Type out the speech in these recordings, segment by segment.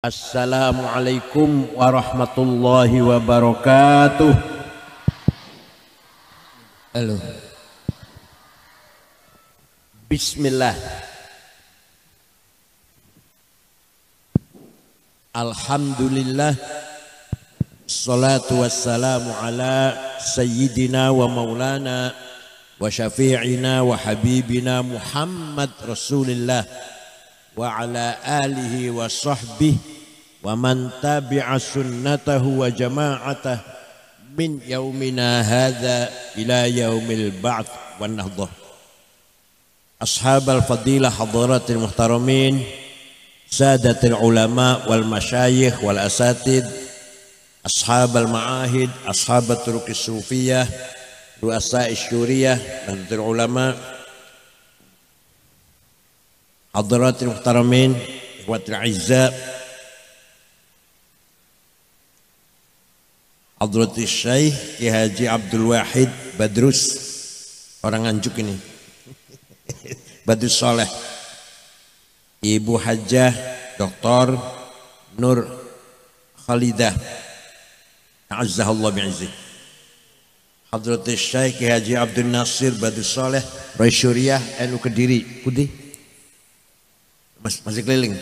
Assalamualaikum warahmatullahi wabarakatuh. Halo. Bismillah. Alhamdulillah. Salatu wassalamu ala sayyidina wa maulana wa syafi'ina wa habibina Muhammad Rasulillah wa ala alihi wa sahbihi wa man tabi'a sunnatahu wa jama'atah min yaumina hadha ila yaumil ba'th wan nahdah. Ashabal fadilah hadaratil muhtaramin, sadatil ulama wal masyayikh wal asatid, ashabal ma'ahid, ashabat turukis sufiyah, ru'asa'is syuriyah, nahdlatul ulama, hadaratil muhtaramin, ikhwatul izza, Hadratus Syekh Ki Haji Abdul Wahid Badrus, orang Nganjuk ini, Badrus Soleh, Ibu Hajah Dr. Nur Khalidah A'azzahullah bi'izzih, Hadratus Syekh Ki Haji Abdul Nasir Badrus Soleh Roy Syuriah NU Kediri Putih, masih keliling.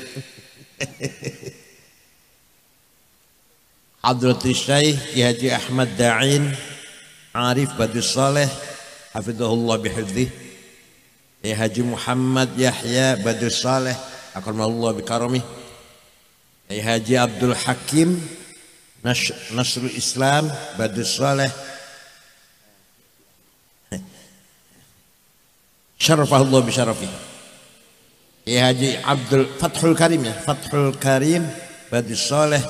Hadratus Syekh Ki Haji Ahmad Da'in Arif Badrus Saleh hafizahullah bihifdzih, Ki Haji Muhammad Yahya Badrus Saleh akramallahu bikaramih, Ki Haji Abdul Hakim Nasrul Islam Badrus Saleh syarafahullah bisyarafih, Ki Haji Abdul Fathul Karim Fathul Karim Badrus Saleh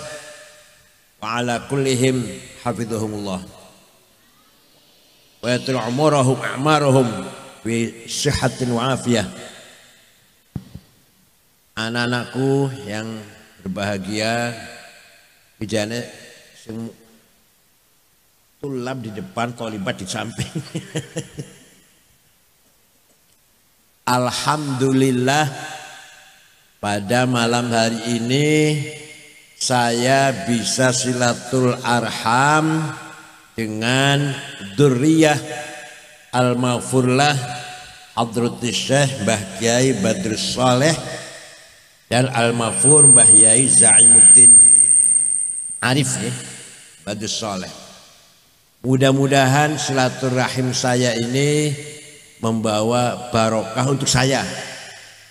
wa ala kullihim hafidhahumullah wa yatul umurahum a'marahum bi sihhatin wa afiyah. Anak-anakku yang berbahagia, bijane sing tulab di depan, tholibat di samping. Alhamdulillah, pada malam hari ini saya bisa silatul arham dengan dzurriyyah al-maghfurlah Hadratus Syekh Mbah Kiai Badrus Saleh dan al-maghfur Mbah Yai Zaimuddin Arif Badrus Saleh. Mudah-mudahan silaturahim saya ini membawa barokah untuk saya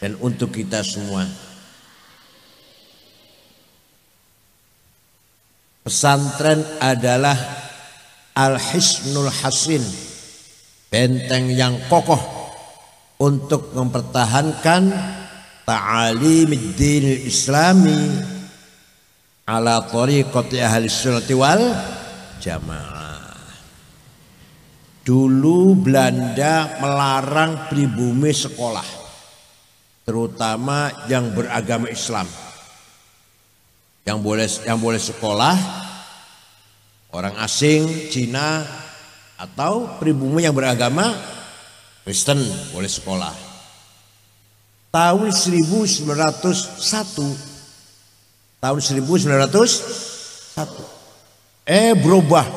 dan untuk kita semua. Pesantren adalah Al-Hisnul Hasin, benteng yang kokoh untuk mempertahankan ta'alimid dinil islami ala tariqati ahli sunnati wal jamaah. Dulu Belanda melarang pribumi sekolah, terutama yang beragama Islam. Yang boleh sekolah orang asing, Cina, atau pribumi yang beragama Kristen boleh sekolah. Tahun 1901 berubah.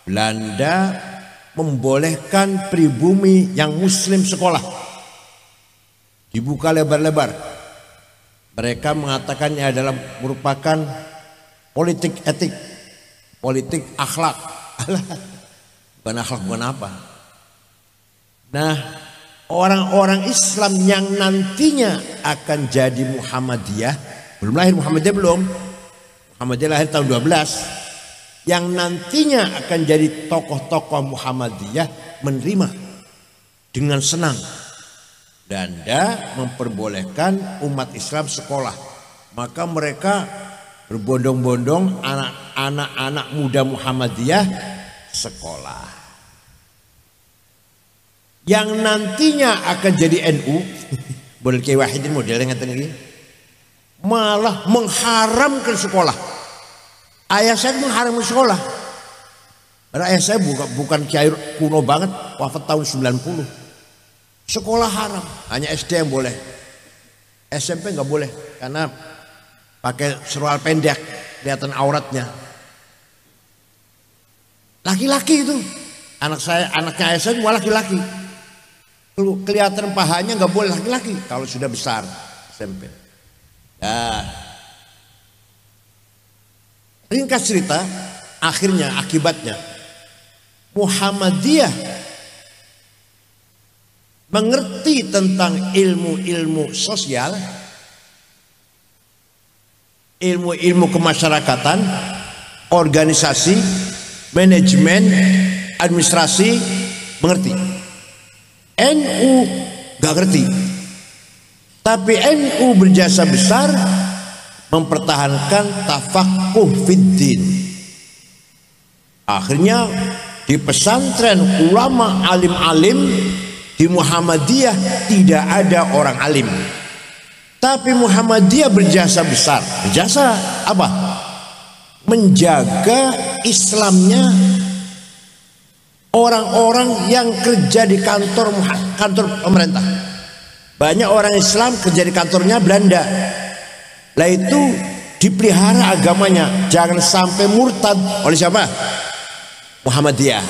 Belanda membolehkan pribumi yang muslim sekolah, dibuka lebar-lebar. Mereka mengatakannya adalah merupakan politik etik, politik akhlak. Bukan akhlak, bukan apa. Nah, orang-orang Islam yang nantinya akan jadi Muhammadiyah, belum lahir Muhammadiyah belum. Muhammadiyah lahir tahun 12. Yang nantinya akan jadi tokoh-tokoh Muhammadiyah menerima dengan senang. Belanda memperbolehkan umat Islam sekolah, maka mereka berbondong-bondong anak-anak muda Muhammadiyah sekolah. Yang nantinya akan jadi NU, boleh Kiai Wahidin modelnya ngeten iki, malah mengharamkan sekolah. Ayah saya mengharamkan sekolah. Karena ayah saya bukan kiai kuno banget, wafat tahun 90. Sekolah haram, hanya SD yang boleh. SMP nggak boleh karena pakai serual pendek, kelihatan auratnya. Laki-laki itu, anaknya Aisyah semua laki-laki. Kelihatan pahanya nggak boleh laki-laki kalau sudah besar SMP. Ya. Ringkas cerita, akhirnya akibatnya Muhammadiyah mengerti tentang ilmu-ilmu sosial, ilmu-ilmu kemasyarakatan, organisasi, manajemen, administrasi, mengerti. NU gak ngerti, tapi NU berjasa besar mempertahankan tafakuh fiddin. Akhirnya di pesantren ulama alim-alim, di Muhammadiyah tidak ada orang alim, tapi Muhammadiyah berjasa besar. Berjasa apa? Menjaga Islamnya orang-orang yang kerja di kantor pemerintah. Banyak orang Islam kerja di kantornya Belanda. Lah itu dipelihara agamanya, jangan sampai murtad. Oleh siapa? Muhammadiyah.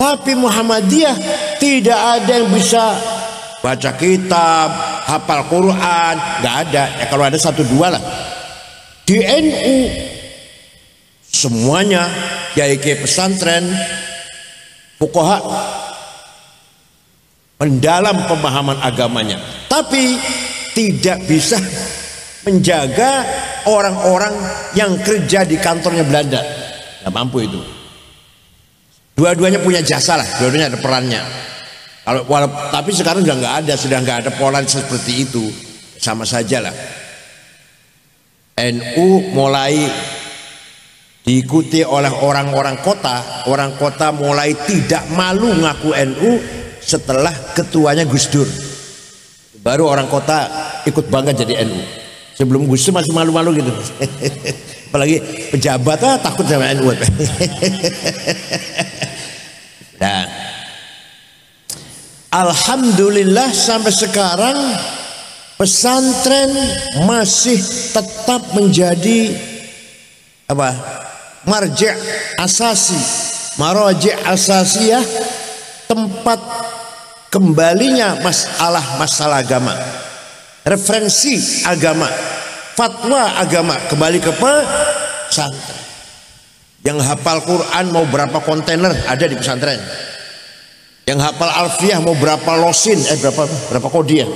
Tapi Muhammadiyah tidak ada yang bisa baca kitab, hafal Quran, nggak ada. Ya kalau ada satu dua lah. Di NU semuanya kiai-kiai pesantren, fuqaha, mendalam pemahaman agamanya, tapi tidak bisa menjaga orang-orang yang kerja di kantornya Belanda. Nggak mampu itu. Dua-duanya punya jasa lah, dua-duanya ada perannya. Tapi sekarang sudah nggak ada pola seperti itu, sama saja lah. NU mulai diikuti oleh orang-orang kota mulai tidak malu ngaku NU setelah ketuanya Gus Dur. Baru orang kota ikut bangga jadi NU. Sebelum Gus Dur masih malu-malu gitu. Apalagi pejabat takut sama NU. Nah, alhamdulillah sampai sekarang pesantren masih tetap menjadi apa? Marji' asasi, maraji' asasiyah, tempat kembalinya masalah agama, referensi agama, fatwa agama kembali ke pesantren. Yang hafal Quran mau berapa kontainer ada di pesantren. Yang hafal alfiyah mau berapa losin, berapa kodiah,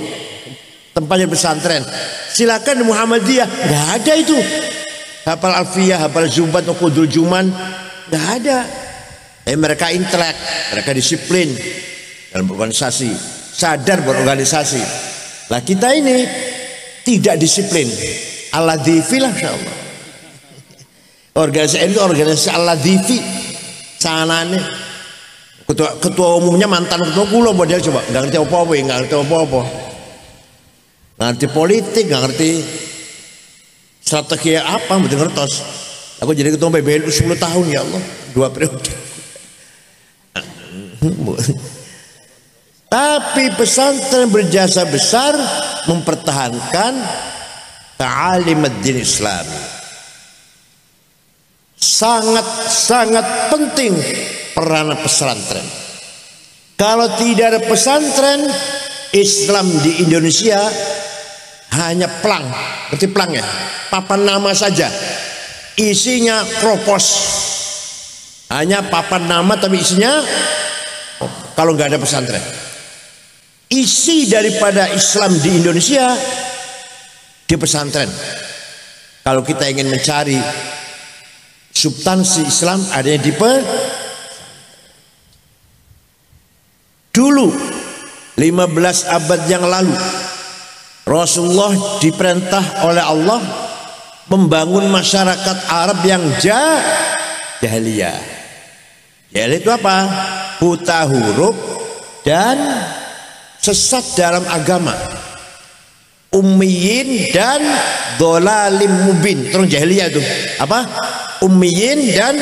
tempatnya pesantren. Silakan di Muhammadiyah nggak ada itu. Hafal alfiyah, hafal zubat, qudul juman nggak ada. Mereka intelek, mereka disiplin dalam berorganisasi, sadar berorganisasi. Lah kita ini tidak disiplin. Al-Ladhifi lah insyaallah. Organisasi itu organisasi Al-Ladhifi. Sanane ketua umumnya mantan ketua kula model coba, nggak ngerti apa-apa, nggak ngerti apa-apa. Nggak ngerti politik, nggak ngerti strategi apa, betul ngertos. Aku jadi ketua PBNU 10 tahun ya Allah, 2 periode. Tapi pesantren berjasa besar mempertahankan ta'alim ad-din Islam. Sangat-sangat penting peran pesantren. Kalau tidak ada pesantren, Islam di Indonesia hanya plang, berarti plang ya, papan nama saja, isinya kropos, hanya papan nama tapi isinya, kalau nggak ada pesantren. Isi daripada Islam di Indonesia di pesantren. Kalau kita ingin mencari substansi Islam, adanya di dulu 15 abad yang lalu Rasulullah diperintah oleh Allah membangun masyarakat Arab yang jahiliyah. Jahiliyah itu apa? Buta huruf dan sesat dalam agama, ummiyin dan dhalalim mubin. Terus jahiliyah itu apa? Ummiyin dan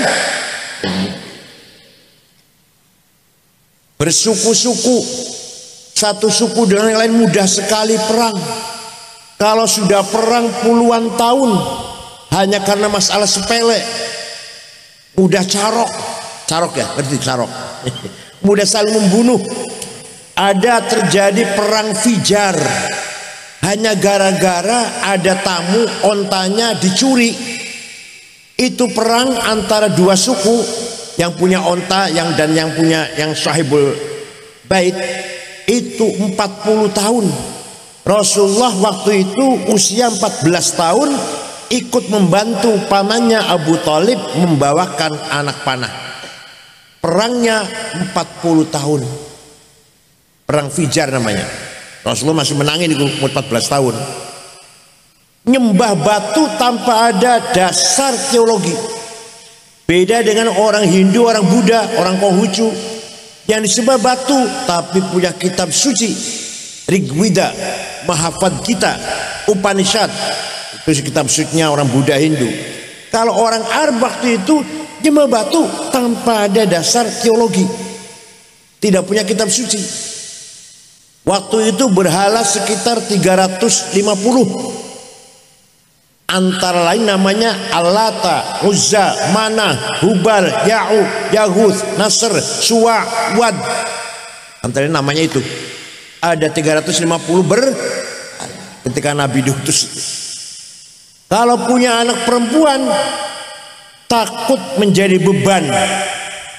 bersuku-suku, satu suku dengan yang lain mudah sekali perang. Kalau sudah perang puluhan tahun hanya karena masalah sepele, mudah carok ya, berarti carok, mudah saling membunuh. Ada terjadi perang Fijar hanya gara-gara ada tamu ontanya dicuri. Itu perang antara dua suku, yang punya onta dan yang punya yang sahibul bait. Itu 40 tahun. Rasulullah waktu itu usia 14 tahun, ikut membantu pamannya Abu Thalib membawakan anak panah. Perangnya 40 tahun. Perang Fijar namanya. Rasulullah masih menangin itu 14 tahun. Nyembah batu tanpa ada dasar teologi. Beda dengan orang Hindu, orang Buddha, orang Konghucu yang disembah batu tapi punya kitab suci, Rigveda, Mahavad Gita, Upanishad. Itu kitab sucinya orang Buddha Hindu. Kalau orang Arab waktu itu nyembah batu tanpa ada dasar teologi, tidak punya kitab suci. Waktu itu berhala sekitar 350, antara lain namanya Al-Lata, Uzza, Manah, Hubal, Ya'u, Yaghus, Nasr, Suwa, Wad. Antara lain namanya itu. Ada 350 ketika Nabi diutus. Kalau punya anak perempuan takut menjadi beban,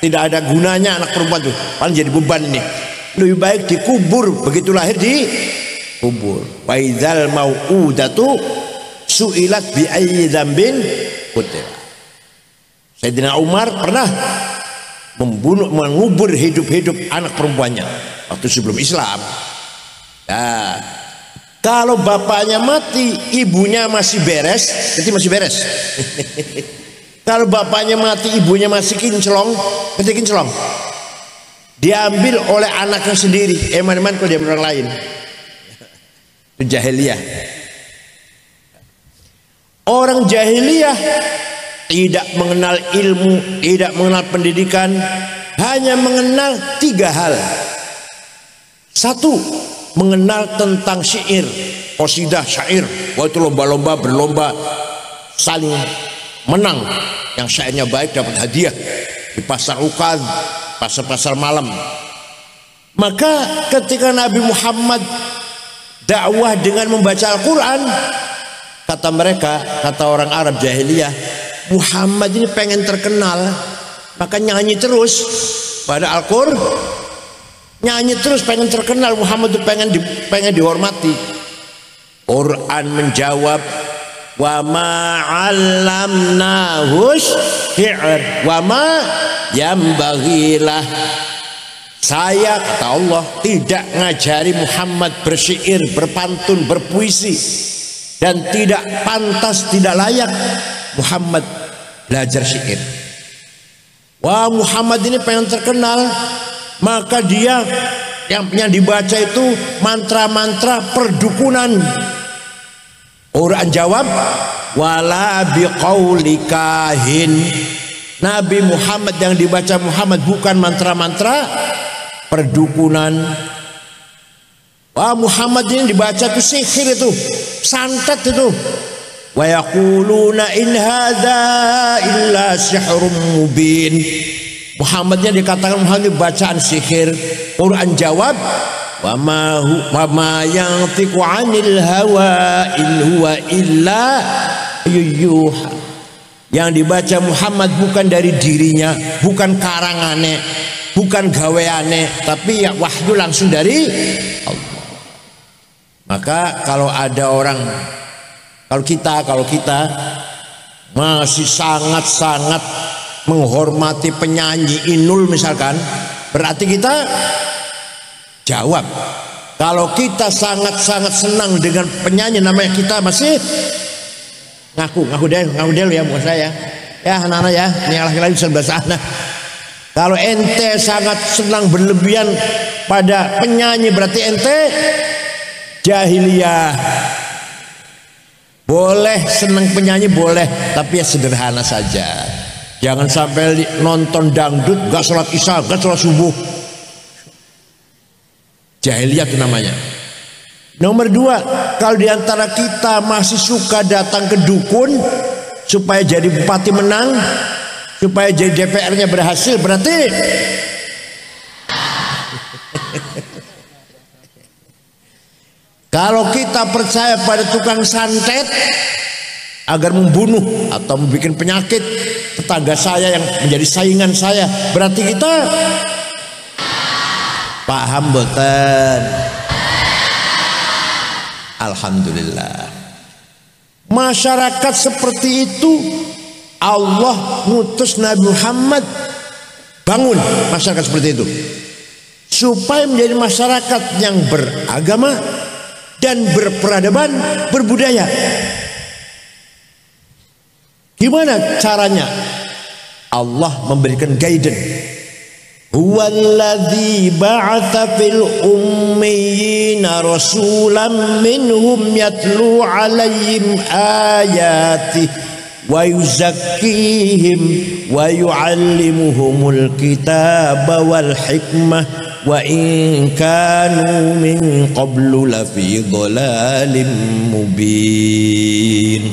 tidak ada gunanya anak perempuan tuh, paling jadi beban ini. Lebih baik dikubur, begitu lahir dikubur. Wa idzal mau'udatu su'ilat bi ayyi dzambin qutila. Sayyidina Umar pernah mengubur hidup-hidup anak perempuannya waktu sebelum Islam. Nah, kalau bapaknya mati, ibunya masih beres, berarti masih beres. Kalau bapaknya mati, ibunya masih kinclong, berarti kinclong. Diambil oleh anaknya sendiri, eman-eman kalau diambil orang lain. Itu jahiliyah. Orang jahiliyah tidak mengenal ilmu, tidak mengenal pendidikan, hanya mengenal 3 hal. 1, mengenal tentang syair, qasidah, syair. Wah, itu lomba-lomba, berlomba saling menang. Yang syairnya baik dapat hadiah di pasar ukad, pasar-pasar malam. Maka ketika Nabi Muhammad dakwah dengan membaca Al-Quran, kata mereka, kata orang Arab jahiliyah, Muhammad ini pengen terkenal, maka nyanyi terus pada Al-Quran, nyanyi terus pengen terkenal. Muhammad itu pengen dihormati. Quran menjawab, wa ma 'allamnahu syi'r wa ma yambaghilah. Saya, kata Allah, tidak ngajari Muhammad bersyair, berpantun, berpuisi, dan tidak pantas, tidak layak Muhammad belajar syair. Wah, Muhammad ini pengen terkenal, maka dia yang dibaca itu mantra-mantra perdukunan. Quran jawab, wala biqauli kahin. Nabi Muhammad yang dibaca Muhammad bukan mantra-mantra perdukunan. Wah, Muhammad ini dibaca itu sihir, itu santet itu. Wa yaquluna in hadza illa sihrun mubin. Muhammadnya dikatakan Muhammad bacaan sihir. Quran jawab, wa ma yantiqu 'anil hawa in huwa illa yuha. Yang dibaca Muhammad bukan dari dirinya, bukan karangane, bukan gaweane, tapi ya wahyu langsung dari Allah. Maka kalau ada orang, kalau kita masih sangat-sangat menghormati penyanyi Inul misalkan, berarti kita jawab. Kalau kita sangat-sangat senang dengan penyanyi namanya, kita masih ngaku deh ya, bukan saya ya, anak-anak ya, ini laki-laki di sebelah sana. Kalau ente sangat senang berlebihan pada penyanyi, berarti ente jahiliyah. Boleh senang penyanyi, boleh, tapi ya sederhana saja. Jangan sampai nonton dangdut gak sholat isya, gak sholat subuh. Jahiliyah itu namanya. Nomor dua, kalau diantara kita masih suka datang ke dukun supaya jadi bupati menang, supaya jadi DPR-nya berhasil, berarti kalau kita percaya pada tukang santet agar membunuh atau membuat penyakit tetangga saya yang menjadi saingan saya, berarti kita paham boten? Alhamdulillah. Masyarakat seperti itu Allah ngutus Nabi Muhammad bangun masyarakat seperti itu supaya menjadi masyarakat yang beragama dan berperadaban, berbudaya. Gimana caranya? Allah memberikan guidance. Huwallazi ba'atha fil ummiyina rasulan minhum yatlu 'alaihim ayati wa yuzakkihim wa yu'allimuhumul kitaba wal hikmah wa in kanu min qablu lafi dhalalin mubin.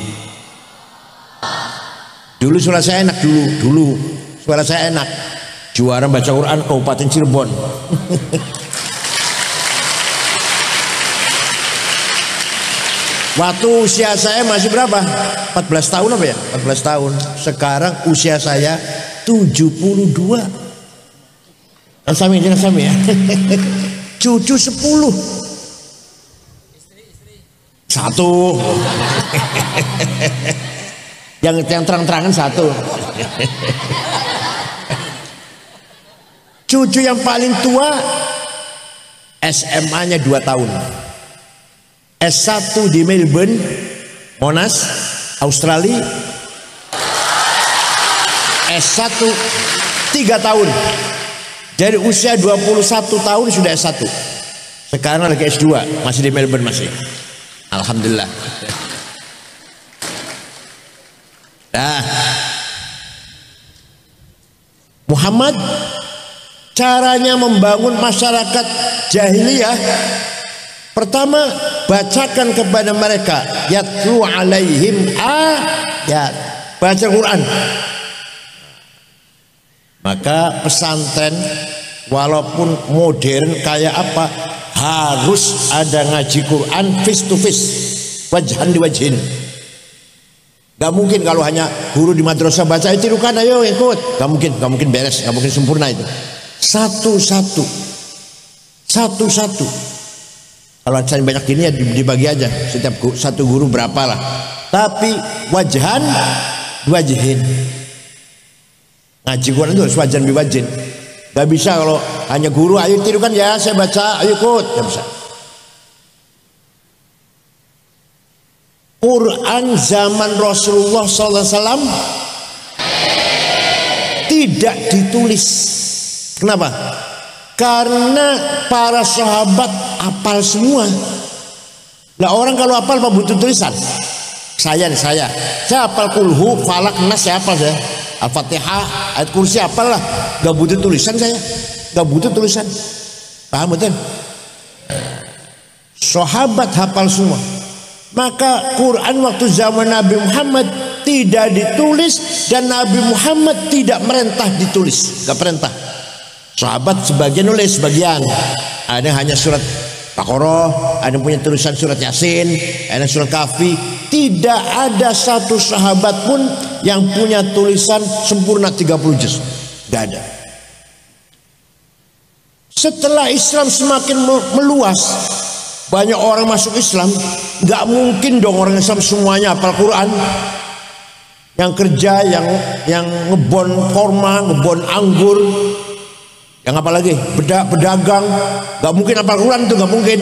Dulu suara saya enak, dulu suara saya enak, juara baca Quran Kabupaten Cirebon. Waktu usia saya masih berapa? 14 tahun apa ya? 14 tahun. Sekarang usia saya 72. Jangan sami ya. Cucu 10. Satu. Yang terang-terangan satu. Cucu yang paling tua SMA-nya 2 tahun. S1 di Melbourne, Monash, Australia. S1 3 tahun. Dari usia 21 tahun sudah S1. Sekarang lagi S2, masih di Melbourne masih. Alhamdulillah. Nah, Muhammad caranya membangun masyarakat jahiliyah, pertama bacakan kepada mereka yatlu alaihim ayat, baca Quran. Maka pesantren walaupun modern kayak apa harus ada ngaji Quran face to face, wajhan di wajhin. Gak mungkin kalau hanya guru di madrasah baca tirukan ayo ikut, gak mungkin beres, gak mungkin sempurna itu. Satu-satu. Kalau saya banyak gini ya dibagi aja, setiap satu guru berapa lah. Tapi wajhan wajhin. Ngaji Quran itu harus wajhan biwajhin. Gak bisa kalau hanya guru ayo tirukan ya saya baca ayo ikut, gak bisa. Quran zaman Rasulullah SAW tidak ditulis. Kenapa? Karena para sahabat hafal semua. Nah orang kalau hafal apa butuh tulisan? Saya hafal kulhu, falak, nas saya hafal saya. Al-Fatihah, ayat kursi hafal lah. Gak butuh tulisan saya. Gak butuh tulisan. Paham betul? Sahabat hafal semua. Maka Quran waktu zaman Nabi Muhammad tidak ditulis dan Nabi Muhammad tidak merintah ditulis, gak perintah. Sahabat sebagian nulis, sebagian ada hanya surat Baqarah, ada yang punya tulisan surat Yasin, ada surat Kahfi. Tidak ada satu sahabat pun yang punya tulisan sempurna 30 juz, gak ada. Setelah Islam semakin meluas, banyak orang masuk Islam, nggak mungkin dong orang Islam semuanya hafal Quran. Yang kerja, yang ngebon korma, ngebon anggur, yang apa lagi, pedagang, nggak mungkin hafal Quran itu, nggak mungkin.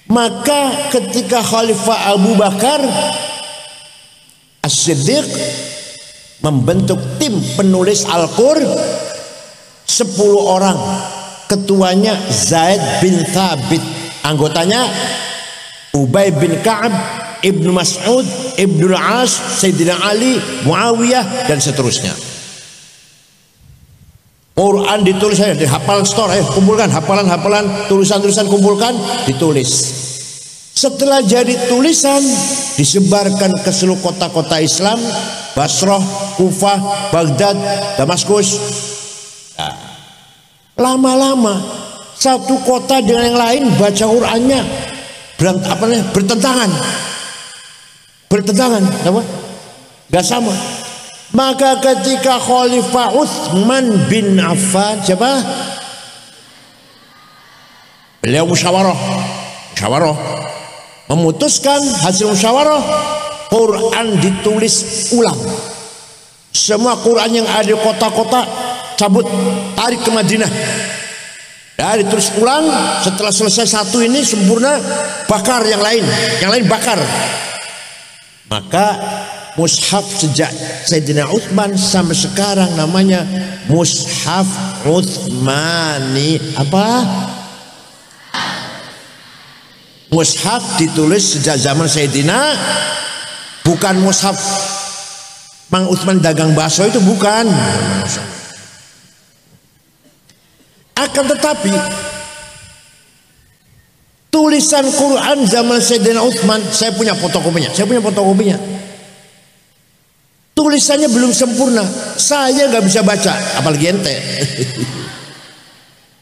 Maka ketika Khalifah Abu Bakar As-Siddiq membentuk tim penulis Al-Qur'an 10 orang, ketuanya Zaid bin Thabit, anggotanya Ubay bin Ka'ab, Ibnu Mas'ud, Ibnu As, Sayyidina Ali, Muawiyah dan seterusnya. Quran ditulis saja, dihafal store, kumpulkan hafalan-hafalan, tulisan-tulisan kumpulkan, ditulis. Setelah jadi tulisan, disebarkan ke seluruh kota-kota Islam, Basrah, Kufah, Baghdad, Damaskus. Nah, lama-lama satu kota dengan yang lain baca Qurannya bertentangan, apa? Gak sama. Maka ketika Khalifah Utsman bin Affan, siapa? Beliau musyawarah, memutuskan hasil musyawarah, Quran ditulis ulang. Semua Quran yang ada di kota-kota cabut, tarik ke Madinah. Dan ditulis ulang. Setelah selesai satu ini sempurna, bakar yang lain bakar. Maka mushaf sejak Sayyidina Utsman sampai sekarang namanya Mushaf Utsmani. Apa? Mushaf ditulis sejak zaman Sayyidina, bukan mushaf Mang Utsman dagang bakso, itu bukan. Akan tetapi tulisan Quran zaman Sayyidina Utsman, saya punya fotokopinya. Tulisannya belum sempurna, saya nggak bisa baca, apalagi ente.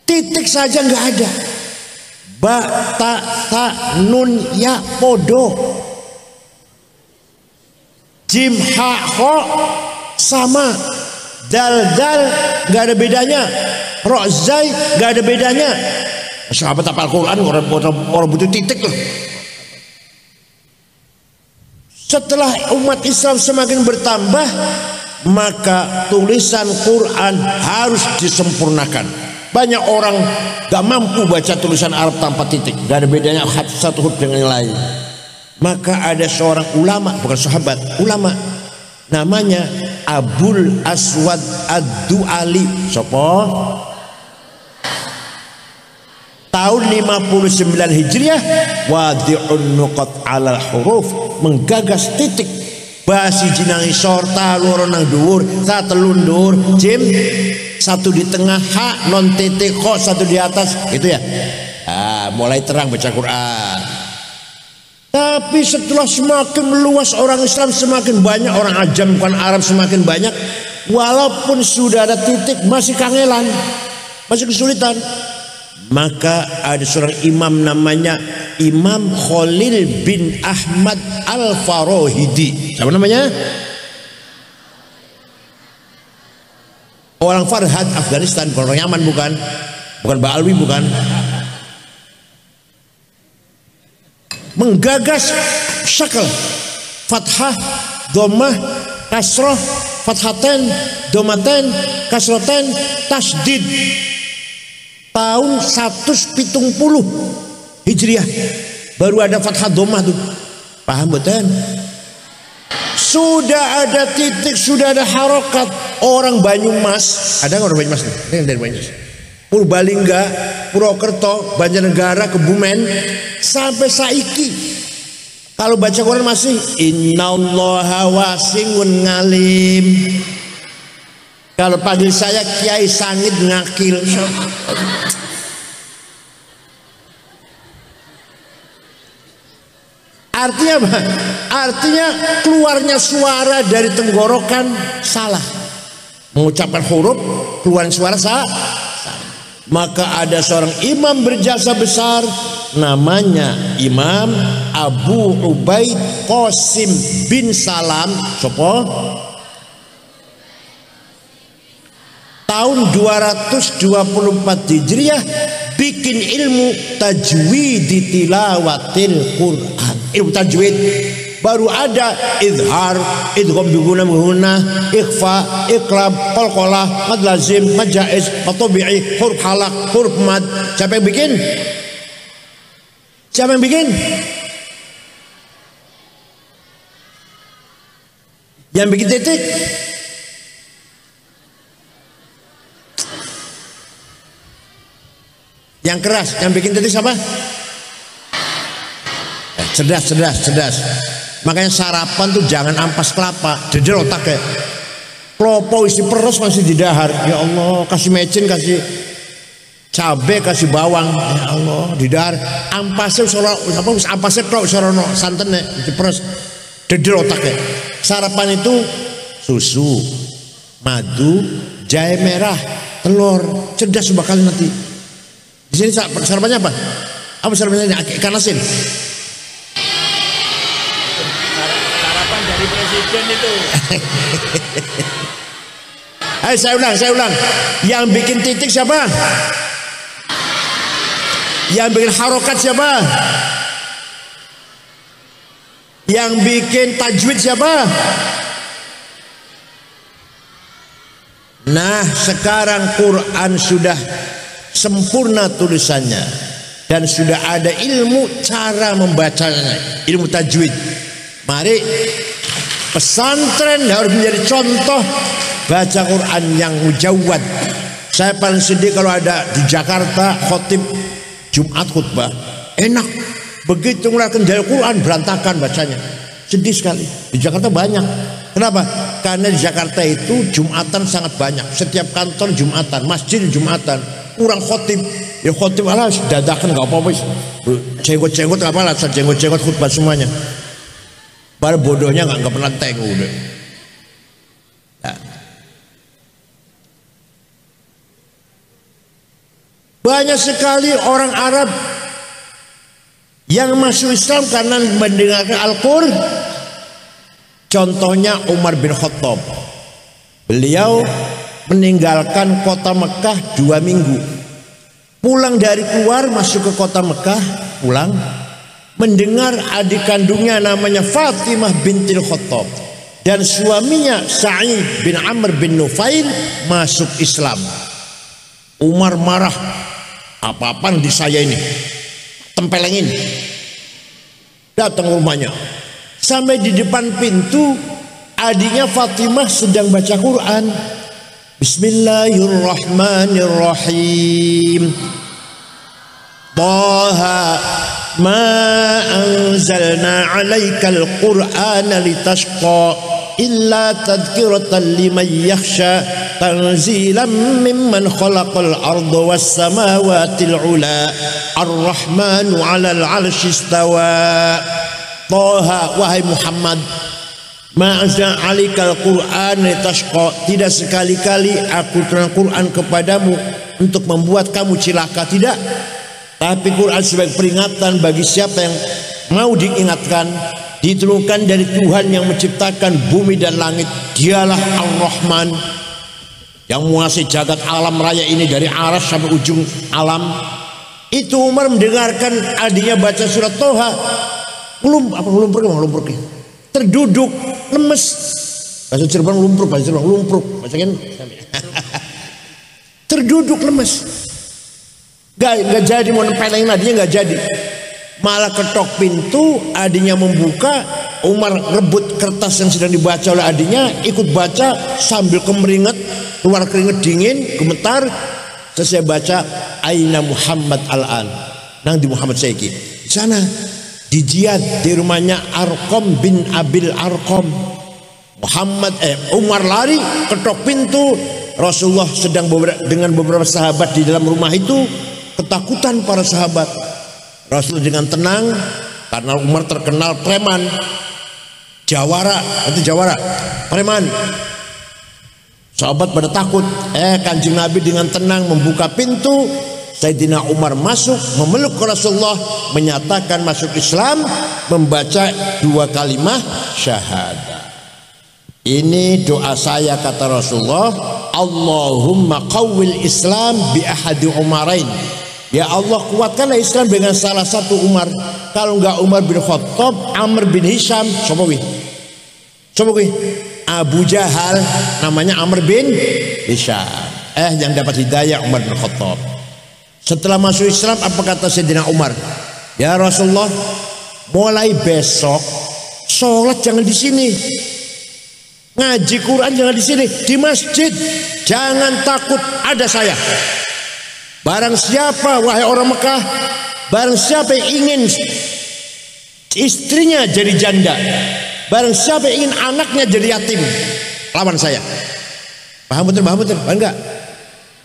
Titik saja nggak ada. Ba, ta, ta, nun, ya, podo. Jim, ha, ho, sama. Dal, dal, nggak ada bedanya. Ro, zai, nggak ada bedanya. Sahabat hafal Quran, orang butuh titik loh. Setelah umat Islam semakin bertambah, maka tulisan Quran harus disempurnakan. Banyak orang gak mampu baca tulisan Arab tanpa titik, gak ada bedanya satu huruf dengan yang lain. Maka ada seorang ulama, bukan sahabat, ulama, namanya Abul Aswad Ad-Du'ali. Sopo? Tahun 59 Hijriah, wadi'un nuqat alal huruf, menggagas titik. Basi jinang isor, ta loro nang dhuwur, ta telun dhuwur, jim satu di tengah, ha non titik, kok satu di atas, itu ya. Mulai terang baca Quran. Tapi setelah semakin meluas orang Islam, semakin banyak orang ajam bukan Arab, semakin banyak, walaupun sudah ada titik masih kangelan, masih kesulitan. Maka ada seorang imam namanya Imam Khalil bin Ahmad Al-Farahidi. Siapa namanya? Orang Farhad, Afghanistan, bukan orang Yaman, bukan Baalwi, bukan. Menggagas syakal, fathah, dhammah, kasroh, fathaten, dhammaten, kasroten, tasdid. Tahun 170 Hijriah baru ada fathah dhammah tuh. Paham betul? Sudah ada titik, sudah ada harokat. Orang Banyumas, ada nggak orang Banyumas nih? Ini dari Banyumas. Purbalingga, Purwokerto, Banjarnegara, Kebumen, sampai saiki. Kalau baca Quran masih innallaha wasi'un ngalim. Kalau panggil saya Kiai Sangit Ngakil. Artinya apa? Artinya keluarnya suara dari tenggorokan salah. Mengucapkan huruf, keluaran suara salah. Maka ada seorang imam berjasa besar, namanya Imam Abu Ubaid Qasim bin Salam. Sopo? Tahun 224 Hijriah bikin ilmu tajwid tilawatil Quran. Ilmu tajwid baru ada idhar, idgham bi gunah, ikhfa, iqlab, qalqalah, mad lazim, mad jaiz, mad tabi'i, huruf halaq, huruf mad. Siapa yang bikin? Siapa yang bikin? Yang bikin titik? Yang keras, yang bikin titik siapa? Cerdas. Makanya sarapan tuh jangan ampas kelapa, jeder otak ya. Klopo isi peres masih didahar. Ya Allah, kasih mecin, kasih cabe, kasih bawang. Ya Allah, didahar. Ampasnya ampasnya tok sorono santene diperes. Dedel otaknya. Sarapan itu susu, madu, jahe merah, telur. Cerdas bakal nanti. Di sini sarapannya apa? Apa sarapannya? Ikan asin. Sarapan dari presiden itu. Ayo saya ulang. Yang bikin titik siapa? Yang bikin harokat siapa? Yang bikin tajwid siapa? Nah, sekarang Quran sudah sempurna tulisannya dan sudah ada ilmu cara membacanya, ilmu tajwid. Mari pesantren harus menjadi contoh baca Quran yang mujawwad. Saya paling sedih kalau ada di Jakarta khotib Jumat khutbah enak, begitu ngeluarkan dalil Quran berantakan bacanya. Sedih sekali. Di Jakarta banyak. Kenapa? Karena di Jakarta itu Jumatan sangat banyak. Setiap kantor Jumatan, masjid Jumatan. Kurang khotib. Ya khotib ala dadakan nggak apa-apa. Jenggot-jenggot apa lah, jenggot-jenggot khutbah semuanya. Padahal bodohnya nggak pernah tengok udah. Nah. Banyak sekali orang Arab yang masuk Islam karena mendengarkan Al-Qur'an. Contohnya Umar bin Khattab. Beliau meninggalkan kota Mekah 2 minggu. Pulang dari keluar masuk ke kota Mekah, pulang mendengar adik kandungnya namanya Fatimah bintil Khattab dan suaminya Sa'id bin Amr bin Nufail masuk Islam. Umar marah, apa-apaan di saya ini, tempelengin. Datang rumahnya, sampai di depan pintu adiknya Fatimah sedang baca Quran. Bismillahirrahmanirrahim. Taha ma anzalna 'alaikal qur'ana litashqa illa tadhkiratan liman yakhsha tanzilan mimman khalaqal arda was samawati al-'ula ar-rahmanu 'alal 'arsy istawa. Taha, wahai Muhammad, ma'azza 'alaikal qur'an litashqa, tidak sekali-kali aku turunkan Quran kepadamu untuk membuat kamu cilaka, tidak. Tapi Quran sebagai peringatan bagi siapa yang mau diingatkan. Diturunkan dari Tuhan yang menciptakan bumi dan langit. Dialah Ar-Rahman yang menguasai jagat alam raya ini dari aras sampai ujung alam. Itu Umar mendengarkan adiknya baca surat Toha, belum pergi terduduk lemes. Bahasa Cirebon lumpruk, bahasa Cirebon lumpruk, bahasa kan terduduk lemes. Gak jadi mau nempelin adiknya, gak jadi. Malah ketok pintu, adiknya membuka. Umar rebut kertas yang sedang dibaca oleh adiknya, ikut baca sambil kemeringat, keluar keringet dingin, gemetar. Selesai baca, Aina Muhammad al-an, nang di Muhammad Saiki di sana di jihad di rumahnya Arqam bin Abil Arqam. Umar lari, ketok pintu. Rasulullah sedang dengan beberapa sahabat di dalam rumah itu. Ketakutan para sahabat. Rasul dengan tenang, karena Umar terkenal preman, jawara, preman. Sahabat pada takut. Kanjeng Nabi dengan tenang membuka pintu. Sayyidina Umar masuk, memeluk Rasulullah, menyatakan masuk Islam, membaca 2 kalimat syahadah. Ini doa saya, kata Rasulullah, Allahumma qawwil Islam bi ahadi Umarain. Ya Allah, kuatkanlah Islam dengan salah satu Umar. Kalau enggak Umar bin Khattab, Amr bin Hisham, coba wih. Abu Jahal, namanya Amr bin Hisham. Yang dapat hidayah Umar bin Khattab. Setelah masuk Islam, apa kata Sayyidina Umar? Ya Rasulullah, mulai besok sholat jangan di sini, ngaji Quran jangan di sini, di masjid. Jangan takut, ada saya. Barang siapa, wahai orang Mekah, barang siapa yang ingin istrinya jadi janda, barang siapa yang ingin anaknya jadi yatim, lawan saya. Paham betul, enggak?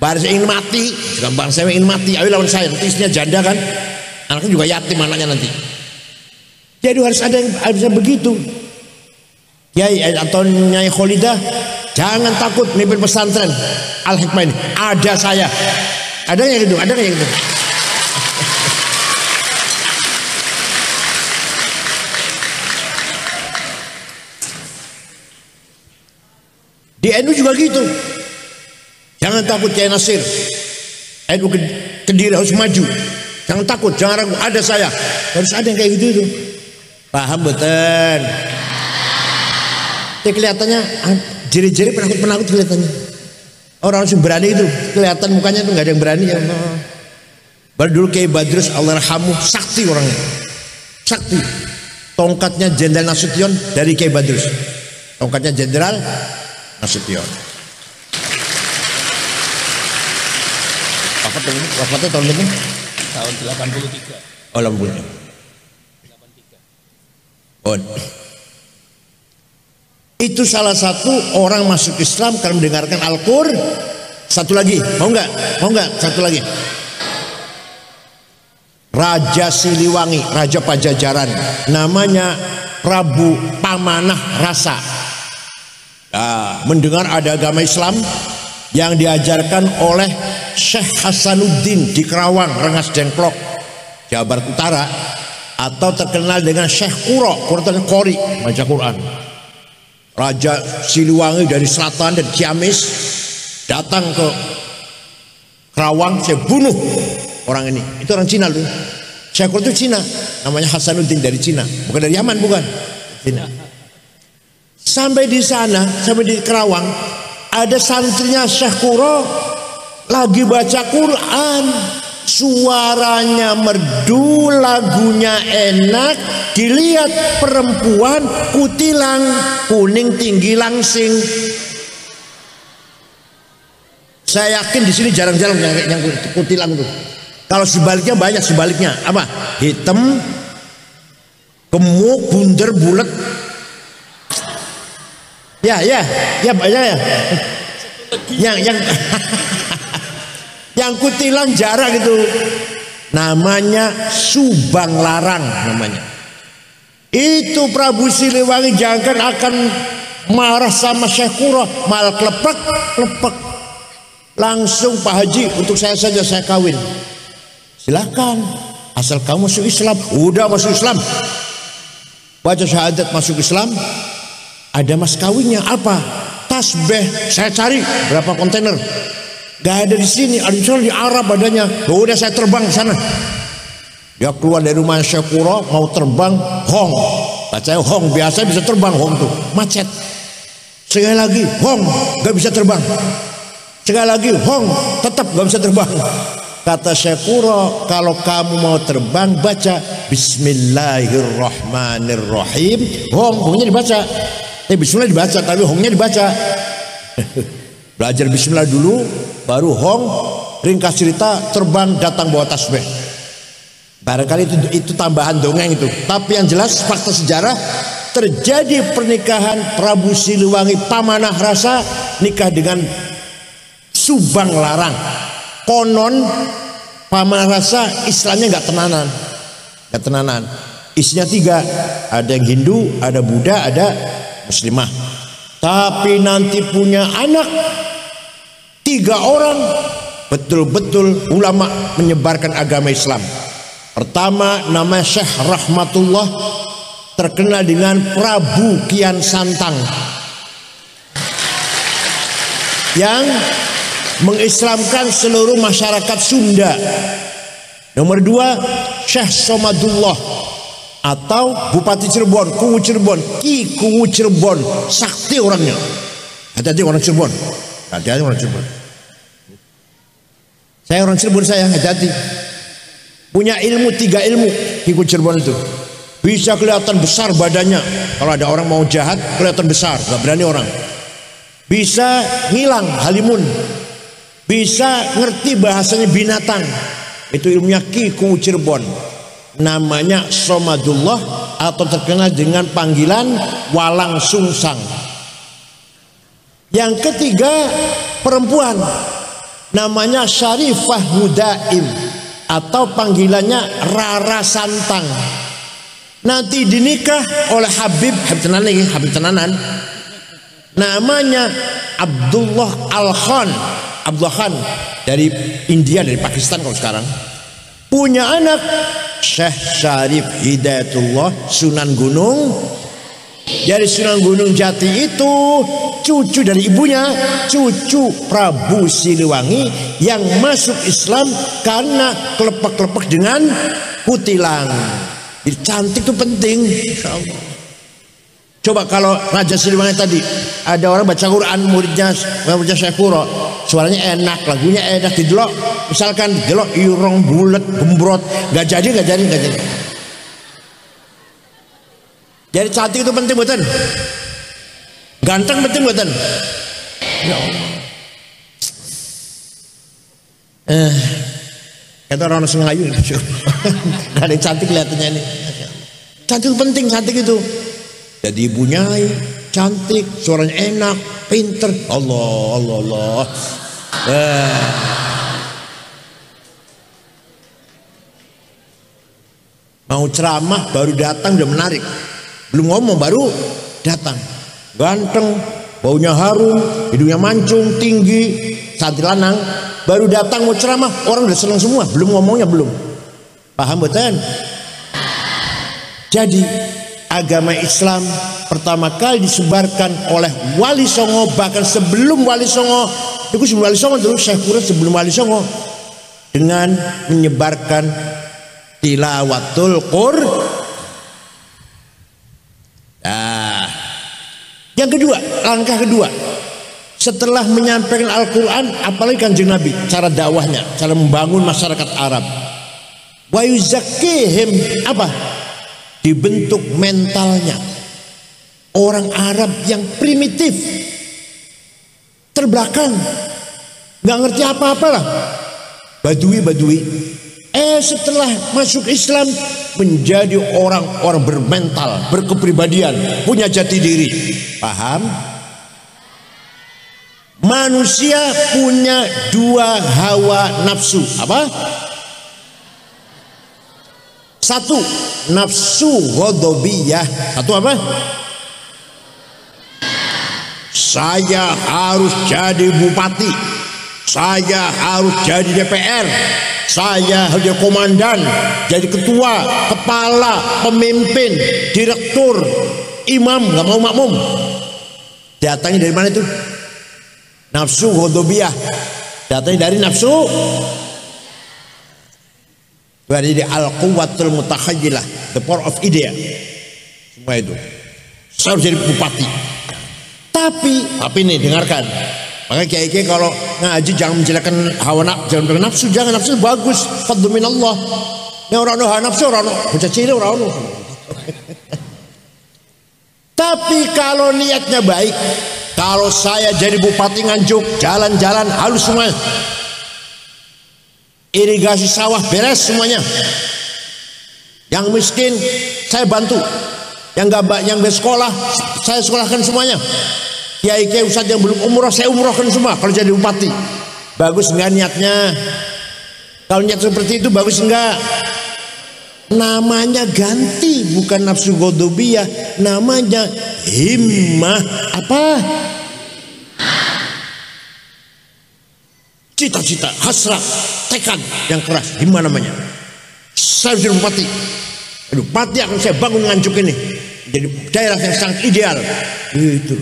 Baris ingin mati, gampang saya ingin mati, ayo lawan saya. Nanti istrinya janda kan, anaknya juga yatim anaknya nanti. Jadi harus ada yang bisa begitu. Kiai atau Nyai Kholidah, jangan takut mimpin pesantren Al-Hikmah ini. Ada saya, ada yang gitu, ada yang gitu. Di NU juga gitu. Jangan takut Kiai Nasir. NU Kediri harus maju. Jangan takut, jangan ragu, ada saya. Harus ada yang kayak gitu itu. Paham betul? Tapi kelihatannya jeri-jeri penakut-penakut kelihatannya. Orang yang berani itu kelihatan mukanya tuh nggak ada yang berani ya Allah. Baru dulu Kiai Badrus Allahyarhamu sakti orangnya. Sakti. Tongkatnya Jenderal Nasution dari Kiai Badrus. Tongkatnya Jenderal Nasution. Wafatnya tahun berapa? Tahun 83. Oh, 83. Oh. Itu salah satu orang masuk Islam karena mendengarkan Al-Qur'an. Satu lagi, mau nggak? Mau nggak? Satu lagi. Raja Siliwangi, Raja Pajajaran, namanya Prabu Pamanah Rasa. Nah, mendengar ada agama Islam yang diajarkan oleh Syekh Hasanuddin di Kerawang, Rengas Dengklok, Jawa Barat Utara, atau terkenal dengan Syekh Kuro, Qori, baca Quran. Raja Siliwangi dari selatan dan Ciamis datang ke Kerawang, saya bunuh orang ini. Itu orang Cina tuh. Syekh Kuro itu Cina, namanya Hasanuddin dari Cina, bukan dari Yaman, bukan Cina. Sampai di sana, sampai di Kerawang, ada santrinya Syekh Kuro lagi baca Quran, suaranya merdu, lagunya enak, dilihat perempuan kutilang, kuning tinggi langsing. Saya yakin di sini jarang-jarang yang kutilang itu. Kalau sebaliknya banyak, sebaliknya apa? Hitam, gemuk, bunder, bulat. Ya banyak ya. Yang yang kutilang jarang itu. Namanya Subang Larang namanya. Itu Prabu Siliwangi jangan akan marah sama Syekh Kuro, malah klepek. Langsung Pak Haji, untuk saya saja saya kawin. Silakan, asal kamu masuk Islam. Udah masuk Islam, baca syahadat masuk Islam. Ada mas kawinnya apa? Tasbih. Saya cari berapa kontainer. Gak ada di sini. Ada di Arab adanya. Udah saya terbang ke sana. Dia keluar dari rumah Syekh Kuro mau terbang, hong. Bacanya hong, biasa bisa terbang hong tuh. Macet. Sekali lagi hong, gak bisa terbang. Sekali lagi hong, tetap gak bisa terbang. Kata Syekh Kuro, kalau kamu mau terbang baca Bismillahirrahmanirrahim. Hong, hongnya dibaca. Bismillah dibaca, tapi hongnya dibaca. Belajar Bismillah dulu, baru hong. Ringkas cerita, terbang datang bawa tasbih. Barangkali itu tambahan dongeng itu. Tapi yang jelas fakta sejarah, terjadi pernikahan Prabu Siliwangi Pamanah Rasa nikah dengan Subang Larang. Konon Pamanah Rasa Islamnya nggak tenanan. Isinya 3, ada yang Hindu, ada Buddha, ada Muslimah. Tapi nanti punya anak 3 orang betul-betul ulama menyebarkan agama Islam. Pertama namanya Syekh Rahmatullah, terkenal dengan Prabu Kian Santang, yang mengislamkan seluruh masyarakat Sunda. Nomor 2 Syekh Somadullah atau Bupati Cirebon, Kuwu Cirebon, Ki Kuwu Cirebon, sakti orangnya. Hati-hati orang Cirebon, hati-hati orang Cirebon. Saya orang Cirebon, saya hati-hati. Punya ilmu 3 ilmu Ki Kuwu Cirebon itu. Bisa kelihatan besar badannya, kalau ada orang mau jahat kelihatan besar, gak berani orang. Bisa ngilang halimun, bisa ngerti bahasanya binatang. Itu ilmunya Ki Kuwu Cirebon. Namanya Somadullah atau terkenal dengan panggilan Walang Sungsang. Yang ketiga perempuan, namanya Syarifah Mudaim atau panggilannya Rara Santang. Nanti dinikah oleh Habib tenanan, namanya Abdullah Al-Khan, Abdullah Khan dari India, dari Pakistan kalau sekarang. Punya anak Syekh Syarif Hidayatullah Sunan Gunung. Dari Sunan Gunung Jati itu cucu dari ibunya, cucu Prabu Siliwangi yang masuk Islam karena kelepek-kelepek dengan kutilang. Jadi cantik itu penting. Coba kalau Raja Siliwangi tadi, ada orang baca Quran, muridnya Syekh Kuro, suaranya enak, lagunya enak, didelok, misalkan didelok irong bulet gembrot, nggak jadi. Jadi cantik itu penting buatan, ganteng penting buatan. Ya Allah. Kata orang Sengayu, nggak ada yang cantik kelihatannya ini. Cantik itu penting, cantik itu. Jadi ibunya cantik, suaranya enak, pinter. Allah. Mau ceramah baru datang udah menarik. Belum ngomong baru datang, ganteng, baunya harum, hidungnya mancung, tinggi, santri lanang. Baru datang mau ceramah, orang udah senang semua, belum ngomongnya belum. Paham betul? Jadi agama Islam pertama kali disebarkan oleh Wali Songo, bahkan sebelum Wali Songo, itu sebelum Wali Songo dulu, Syekh Kuro sebelum Wali Songo, dengan menyebarkan tilawatul Qur'an. Yang kedua, langkah kedua, setelah menyampaikan Al-Quran, apalagi Kanjeng Nabi, cara dakwahnya, cara membangun masyarakat Arab. Wa yuzakkihim, apa? Dibentuk mentalnya. Orang Arab yang primitif, terbelakang, nggak ngerti apa-apa lah, badui. Setelah masuk Islam menjadi orang-orang bermental, berkepribadian, punya jati diri. Paham? Manusia punya dua hawa nafsu. Apa? Satu, nafsu ghadabiyah. Satu apa? Saya harus jadi bupati, saya harus jadi DPR, saya harus jadi komandan, jadi ketua, kepala, pemimpin, direktur, imam, nggak mau makmum. Datangnya dari mana itu? Nafsu ghadabiyah. Datangnya dari nafsu. Berarti al-quwwatul mutakhayyilah, the power of idea. Semua itu. Saya harus jadi bupati. Tapi nih dengarkan. Maka kiai-kiai kalau ngaji jangan menjelekkan hawa nafsu, jangan nafsu, jangan nafsu bagus. Fadlu minallah. Yang orang hawa nafsu, orang bocah cilik orang. Tapi kalau niatnya baik, kalau saya jadi bupati Nganjuk, jalan-jalan halus semua, irigasi sawah beres semuanya, yang miskin saya bantu, yang bersekolah saya sekolahkan semuanya, kiai-kiai ustadz yang belum umroh saya umrohkan semua. Kalau jadi bupati bagus enggak niatnya? Kalau niat seperti itu bagus enggak? Namanya ganti, bukan nafsu ghadabiyah, namanya himmah. Apa? Cita-cita, hasrat, tekad yang keras. Himmah namanya. Saya jadi bupati. Bupati akan saya bangun Nganjuk ini jadi daerah yang sangat ideal. Itu.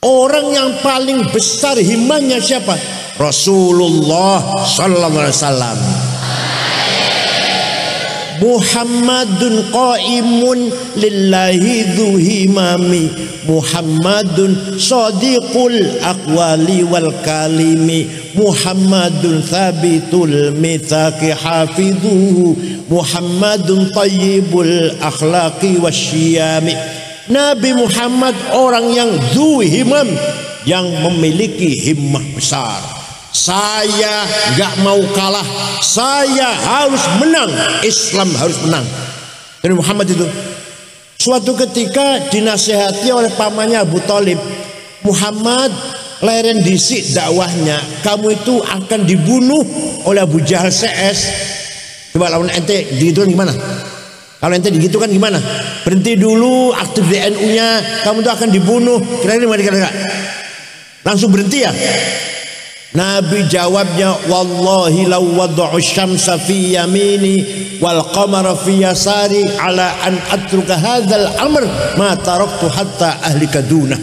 Orang yang paling besar himmahnya siapa? Rasulullah sallallahu alaihi wasallam. Muhammadun qaimun lillahi dhu himami, Muhammadun sadiqul aqwali wal kalimi, Muhammadun thabitul mitsaqi hafidhuhu, Muhammadun tayyibul akhlaqi wasyiyami. Nabi Muhammad orang yang dhu himam, yang memiliki himmah besar. Saya gak mau kalah, saya harus menang, Islam harus menang. Nabi Muhammad itu suatu ketika dinasihati oleh pamannya Abu Thalib, Muhammad, leren disik dakwahnya, kamu itu akan dibunuh oleh Abu Jahal CS. Coba lawan ente digitukan gimana? Kalau ente digitukan gimana? Berhenti dulu aktif di NU-nya, kamu itu akan dibunuh. Kira-kira langsung berhenti ya? Nabi jawabnya, wallahi law wada'u syamsa fi yamini wal qamara fi yasari ala an atruka hadzal amr ma taraktu hatta ahlika dunah.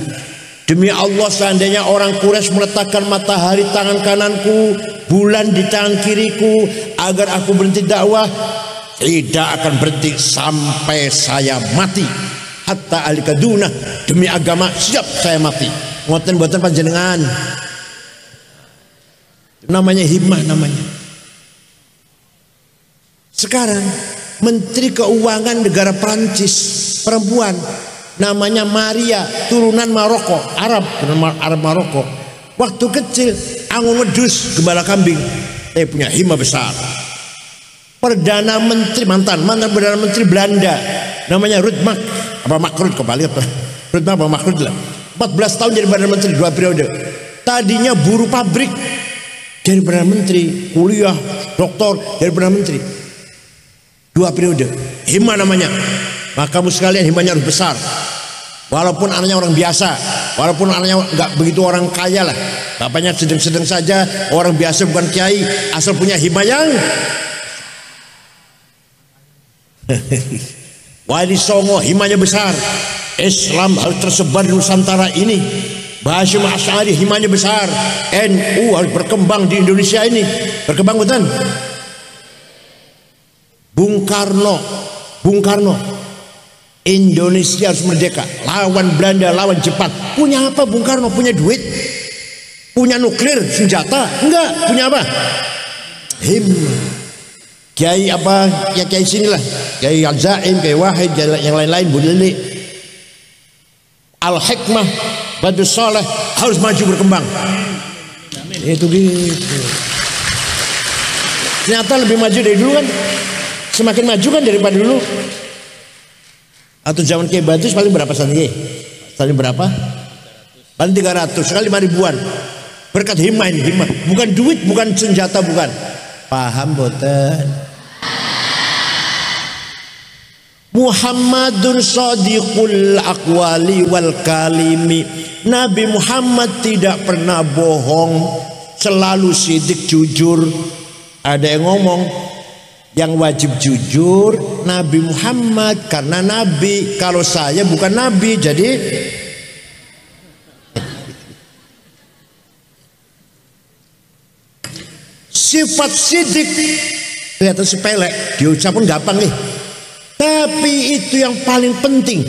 Demi Allah, seandainya orang Quraisy meletakkan matahari tangan kananku, bulan di tangan kiriku, agar aku berhenti dakwah, tidak akan berhenti sampai saya mati. Hatta ahlika dunah, demi agama siap saya mati. Ngoten boten panjenengan. Namanya himmah namanya. Sekarang Menteri Keuangan negara Prancis, perempuan, namanya Maria, turunan Maroko, Arab Maroko. Waktu kecil angon wedus gembala kambing, punya himmah besar. Perdana Menteri mantan Perdana Menteri Belanda, namanya Ruud Mark kembali apa? Ruud Mark lah. 14 tahun jadi Perdana Menteri, 2 periode. Tadinya buruh pabrik, jadi Perdana Menteri, kuliah, doktor, jadi Perdana Menteri, 2 periode. Himmah namanya. Maka kamu sekalian himmahnya harus besar. Walaupun anaknya orang biasa, walaupun anaknya nggak begitu orang kaya lah, bapaknya sedang-sedang saja, orang biasa bukan kiai, asal punya himmah yang Wali Songo himmahnya besar. Islam harus tersebar di Nusantara ini. Hasyim Asy'ari himmahnya besar. NU harus berkembang di Indonesia ini. Berkembang betul. Bung Karno, Indonesia harus merdeka, lawan Belanda, lawan Jepang. Punya apa Bung Karno? Punya duit? Punya nuklir, senjata? Enggak. Punya apa? Himmah. Kiai apa? Ya kiai sinilah, Kiai Al-Zaim, Kiai Wahid, yang lain-lain, Bu Lili, Al-Hikmah, Badus Saleh harus maju berkembang. Itu gitu. Ternyata lebih maju dari dulu kan? Semakin maju kan daripada dulu. Atau zaman Kiai Badus paling berapa santri? Paling berapa? Paling 300, sekali 5 ribuan. Berkat himmah ini, himmah. Bukan duit, bukan senjata, bukan. Paham boten? Muhammadun shadiqul aqwali wal kalimi. Nabi Muhammad tidak pernah bohong, selalu sidik, jujur. Ada yang ngomong, yang wajib jujur Nabi Muhammad, karena Nabi. Kalau saya bukan Nabi, jadi sifat sidik kelihatan sepele, diucap pun gampang nih. Tapi itu yang paling penting.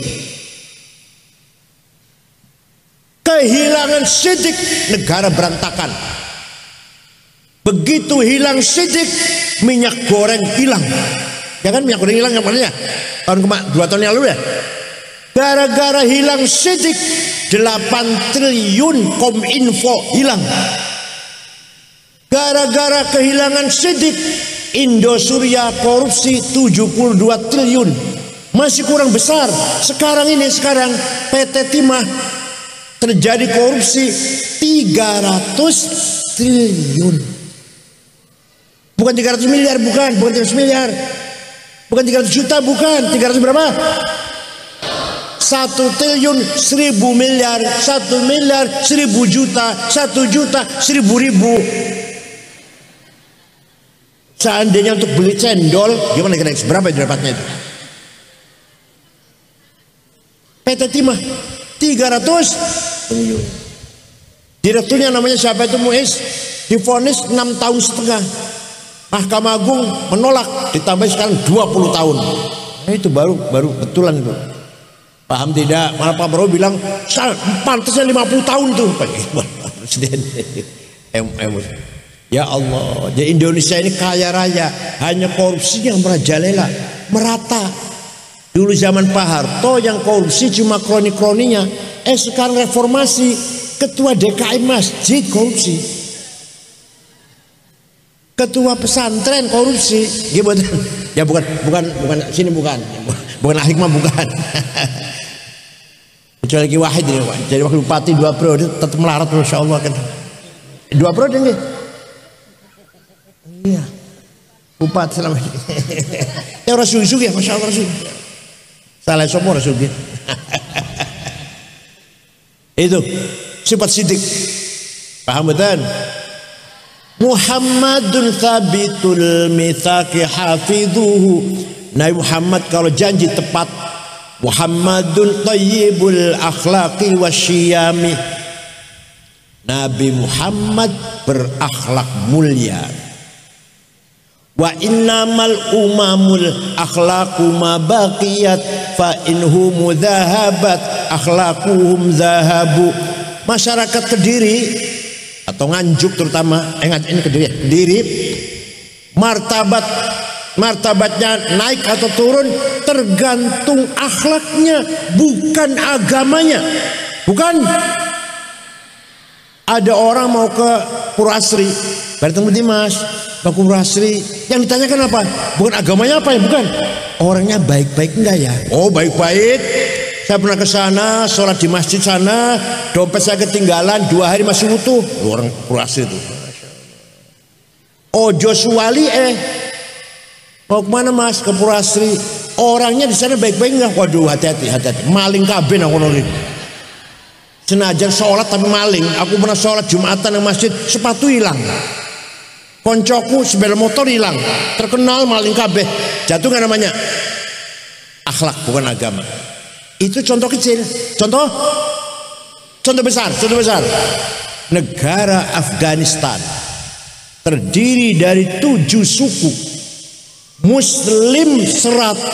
Kehilangan sidik, negara berantakan. Begitu hilang sidik, minyak goreng hilang. Ya kan, minyak goreng hilang yang mana? Tahun 2 tahun yang lalu ya. Gara-gara hilang sidik, 8 triliun Kominfo hilang. Gara-gara kehilangan sidik, Indosuria korupsi 72 triliun. Masih kurang besar. Sekarang PT Timah terjadi korupsi 300 triliun. Bukan 300 miliar, bukan 300 miliar. Bukan 300 juta, bukan. 300 berapa? 1 triliun 1000 miliar, 1 miliar 1000 juta, 1 juta 1000 ribu. Seandainya untuk beli cendol, gimana kira-kira berapa dapatnya itu? PT Timah 300 triliun. Direkturnya namanya siapa itu, Muiz? Divonis 6 tahun setengah. Mahkamah Agung menolak, ditambah sekarang 20 tahun. Nah, itu baru betulan itu. Paham tidak? Malah Pak Prabowo bilang pantasnya 50 tahun tuh Presiden. Ya Allah, jadi Indonesia ini kaya raya, hanya korupsi yang merajalela, merata. Dulu zaman Pak Harto yang korupsi cuma kroni-kroninya. Sekarang reformasi, ketua DKI masjid korupsi, ketua pesantren korupsi. Gimana? Ya bukan sini, bukan Al-Hikmah, bukan. kecuali Ki Wahid ini Pak. Jadi wakil bupati 2 periode tetap melarat Masya Allah kan. 2 periode nggih. Iya. Bupati selama ini. Ya ora sugi-sugi ya Masya Allah sugi. Salah sapa ora sugi. Itu sifat sidik. Paham betul? Muhammadun thabitul mitsaqi hafidhuhu. Nabi Muhammad kalau janji tepat. Muhammadun thayyibul akhlaqi wasyiyami. Nabi Muhammad berakhlak mulia. Wa innamal umamul akhlaqu ma baqiyat fa inhum dhahabat akhlaquhum dhahabu. Masyarakat Kediri atau Nganjuk terutama ini Kediri martabatnya naik atau turun tergantung akhlaknya, bukan agamanya. Bukan ada orang mau ke Purwasri bertemu Dimas ke Purwasri, yang ditanyakan apa? Bukan agamanya apa ya, bukan orangnya baik-baik enggak ya. Oh baik-baik, saya pernah ke sana sholat di masjid sana, dompet saya ketinggalan 2 hari masih utuh. Orang Purwasri itu ojo suwali mau kemana Mas? Ke Purwasri. Orangnya di sana baik-baik enggak? Waduh, hati-hati, maling kabeh nang kono iki. Senajan sholat tapi maling. Aku pernah sholat Jumatan di masjid, sepatu hilang. Koncoku sepeda motor hilang. Terkenal maling kabeh. Jatuh nggak namanya? Akhlak bukan agama. Itu contoh kecil. Contoh besar. Negara Afghanistan terdiri dari 7 suku. Muslim 100%.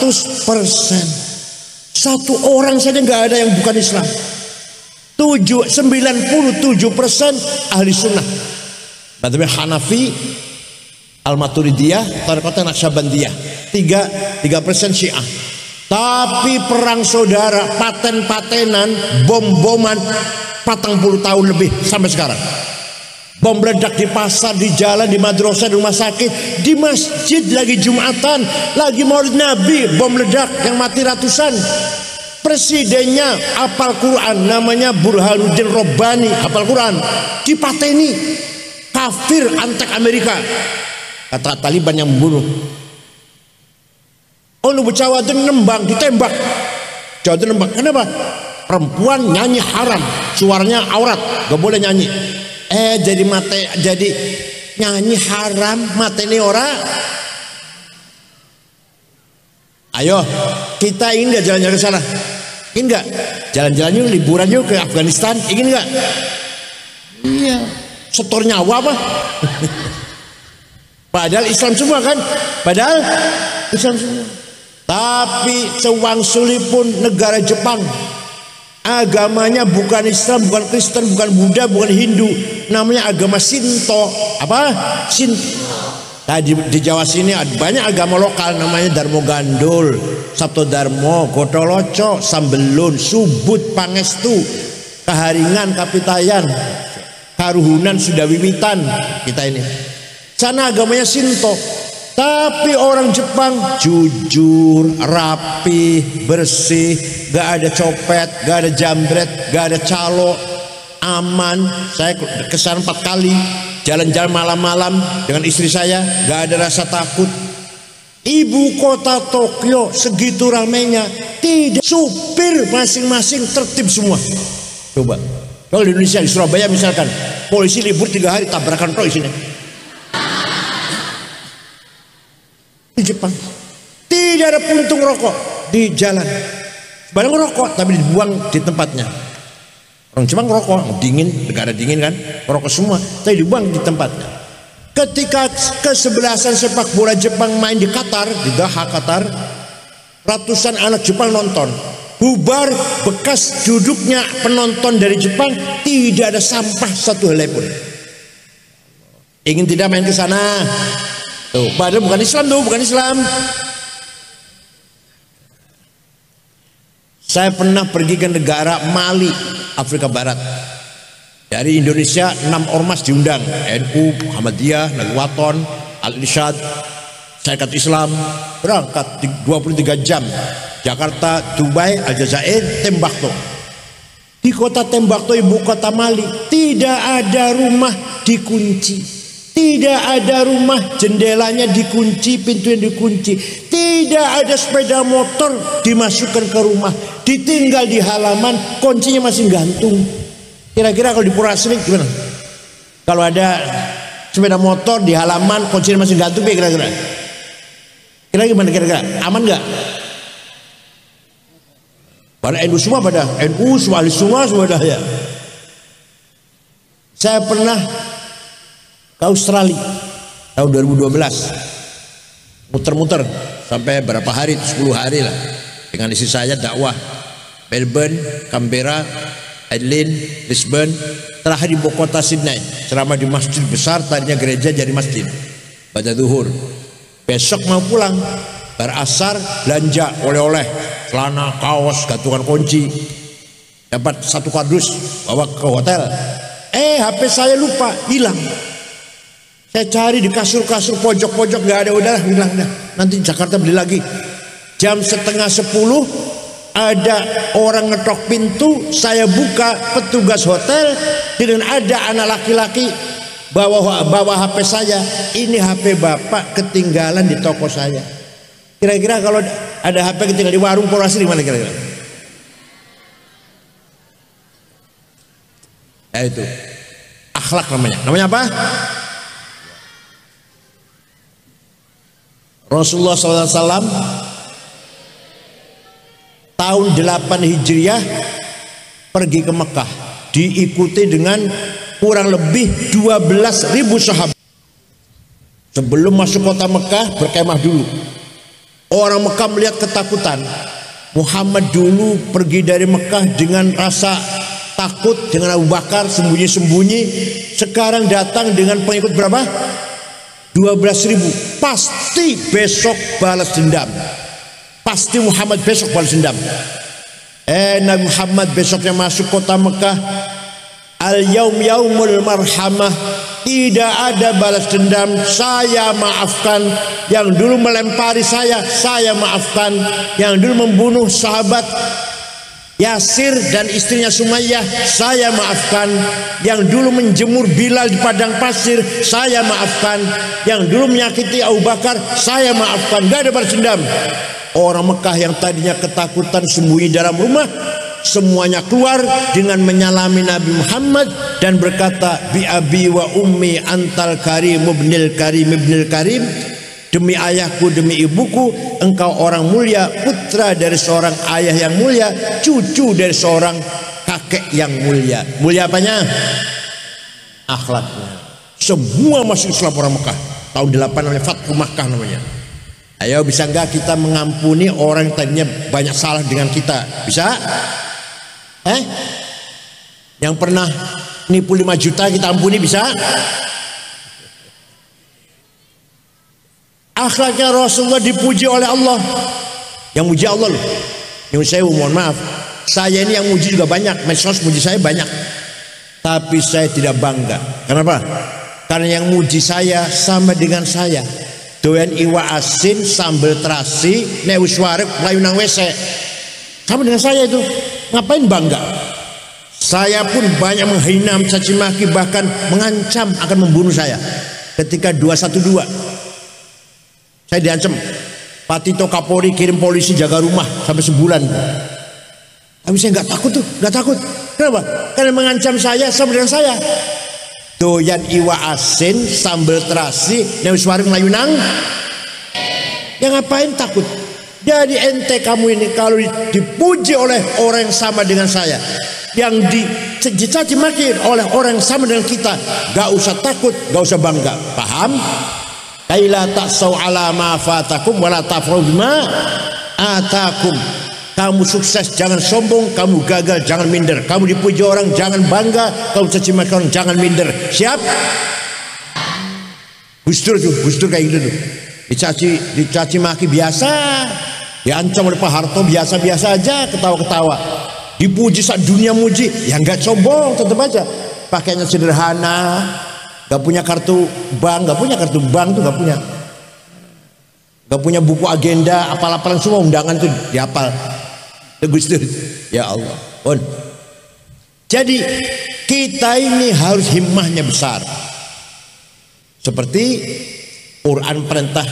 Satu orang saja nggak ada yang bukan Islam. 97% ahli sunnah. Madhab Hanafi, Al-Maturidiyah, Tariqat Naqsyabandiyah. 3% Syiah. Tapi perang saudara, paten-patenan, bom-boman 40 tahun lebih sampai sekarang. Bom meledak di pasar, di jalan, di madrasah, di rumah sakit, di masjid lagi Jumatan, lagi Maulid Nabi, bom meledak yang mati ratusan. Presidennya hafal Quran, namanya Burhanuddin Robbani, hafal Quran, dipateni, kafir, antek Amerika, kata Taliban yang membunuh. Onu Jawa nembang, ditembak. Jawa nembang, kenapa? Perempuan nyanyi haram, suaranya aurat, gak boleh nyanyi. Jadi nyanyi haram, mateni ora. Ayo kita ingin nggak jalan-jalan ke sana? Ingin nggak jalan-jalan yuk, liburan yuk ke Afghanistan? Ingin nggak? Iya. Setor nyawa apa? Padahal Islam semua kan? Padahal Islam semua. Tapi sewang-suli pun negara Jepang, agamanya bukan Islam, bukan Kristen, bukan Buddha, bukan Hindu, namanya agama Shinto. Apa? Shinto. Nah, di Jawa sini ada banyak agama lokal, namanya Darmo Gandul, Sabto Darmo, Gotoloco, Sambelun, Subut, Pangestu, Kaharingan, Kapitayan, Karuhunan, Sudawiwitan. Kita ini sana agamanya Shinto. Tapi orang Jepang jujur, rapi, bersih, gak ada copet, gak ada jambret, gak ada calo, aman. Saya kesana 4 kali, jalan-jalan malam-malam dengan istri saya, gak ada rasa takut. Ibu kota Tokyo segitu ramenya, tidak, supir masing-masing tertib semua. Coba kalau di Indonesia, di Surabaya misalkan, polisi libur 3 hari, tabrakan toh isinya. Di Jepang tidak ada puntung rokok di jalan, barang rokok tapi dibuang di tempatnya. Orang Jepang rokok dingin, negara dingin kan, rokok semua tapi dibuang di tempatnya. Ketika kesebelasan sepak bola Jepang main di Qatar, di Doha Qatar, ratusan anak Jepang nonton, bubar, bekas duduknya penonton dari Jepang, tidak ada sampah satu helai pun. Ingin tidak main ke sana? Tuh, padahal bukan Islam tuh, bukan Islam. Saya pernah pergi ke negara Mali, Afrika Barat. Dari Indonesia 6 ormas diundang, NU, Muhammadiyah, Nahdlatul, Al-Irsyad, Syarikat Islam, berangkat 23 jam. Jakarta, Dubai, Aljazair, tembak tuh. Di kota Tembakau, ibu kota Mali, tidak ada rumah dikunci. Tidak ada rumah jendelanya dikunci, pintunya dikunci. Tidak ada sepeda motor dimasukkan ke rumah, ditinggal di halaman, kuncinya masih gantung. Kira-kira kalau di Purwasri gimana? Kalau ada sepeda motor di halaman, kuncinya masih gantung, kira-kira? Kira-kira gimana kira-kira? Aman nggak? Pada NU semua, pada NU semua dah ya. Saya pernah ke Australia tahun 2012, muter-muter sampai berapa hari, 10 hari lah, dengan isi saya dakwah Melbourne, Canberra, Adelaide, Brisbane, terakhir di ibu kota Sydney, ceramah di masjid besar, tadinya gereja jadi masjid pada zuhur. Besok mau pulang, berasar belanja oleh-oleh, celana, kaos, gantungan kunci, dapat 1 kardus bawa ke hotel. HP saya lupa, hilang. Saya cari di kasur-kasur, pojok-pojok, gak ada, udah hilang dah. Nanti Jakarta beli lagi. Jam 9:30 ada orang ngetok pintu, saya buka, petugas hotel dengan ada anak laki-laki bawa HP saya. Ini HP bapak ketinggalan di toko saya. Kira-kira kalau ada HP ketinggalan di warung Purwasri di mana kira-kira? Ya itu akhlak namanya. Namanya apa? Rasulullah SAW tahun 8 Hijriah pergi ke Mekah, diikuti dengan kurang lebih 12.000 sahabat. Sebelum masuk kota Mekah berkemah dulu. Orang Mekah melihat ketakutan. Muhammad dulu pergi dari Mekah dengan rasa takut, dengan Abu Bakar sembunyi-sembunyi. Sekarang datang dengan pengikut berapa? 12.000. Pasti besok balas dendam. Pasti Muhammad besok balas dendam. Nabi Muhammad besoknya masuk kota Mekah. Al-yaum yaumul marhamah. Tidak ada balas dendam. Saya maafkan. Yang dulu melempari saya maafkan. Yang dulu membunuh sahabat Yasir dan istrinya Sumayyah, saya maafkan. Yang dulu menjemur Bilal di padang pasir, saya maafkan. Yang dulu menyakiti Abu Bakar, saya maafkan. Gak ada balas dendam. Orang Mekah yang tadinya ketakutan sembunyi dalam rumah, semuanya keluar dengan menyalami Nabi Muhammad dan berkata, bi abi wa ummi antal karim ibnil karim ibnil karim. Demi ayahku, demi ibuku, engkau orang mulia, putra dari seorang ayah yang mulia, cucu dari seorang kakek yang mulia. Mulia apanya? Akhlaknya. Semua masuk Islam orang Mekah. Tahun 8 namanya Fathu Makkah namanya. Ayo, bisa enggak kita mengampuni orang yang tadinya banyak salah dengan kita? Bisa? Yang pernah nipu 5 juta kita ampuni, bisa? Akhlaknya Rasulullah dipuji oleh Allah. Yang muji Allah loh. Yang saya mohon maaf, saya ini yang muji juga banyak, medsos muji saya banyak, tapi saya tidak bangga. Kenapa? Karena yang muji saya sama dengan saya. Doyan iwa asin sambal terasi nek wis wareg mlayu nang WC. Sama dengan saya itu. Ngapain bangga? Saya pun banyak menghina, mencaci maki, bahkan mengancam akan membunuh saya. Ketika 212 saya diancam, Pak Tito Kapolri kirim polisi jaga rumah sampai sebulan. Tapi saya nggak takut tuh, nggak takut. Kenapa? Karena mengancam saya sama dengan saya. Doyan iwa asin sambal terasi newis warung layunang. Yang ngapain takut? Jadi ente kamu ini kalau dipuji oleh orang yang sama dengan saya, yang dicaci maki oleh orang yang sama dengan kita, gak usah takut, gak usah bangga. Paham? Kaila ta'sau ala ma fatakum wala tafrahu bima atakum. Kamu sukses jangan sombong, kamu gagal jangan minder. Kamu dipuji orang jangan bangga, kamu caci maki orang jangan minder. Siap? Gus Dur kayak gitu tuh. Dicaci maki biasa, diancam oleh Pak Harto biasa-biasa aja, ketawa-ketawa. Dipuji saat dunia muji, ya enggak sombong, tetap aja. Pakainya sederhana, gak punya kartu bank, tuh gak punya buku agenda, apal-apalan semua undangan tuh dihafal. Gus Dur, ya Allah. Jadi kita ini harus himmahnya besar. Seperti Quran perintah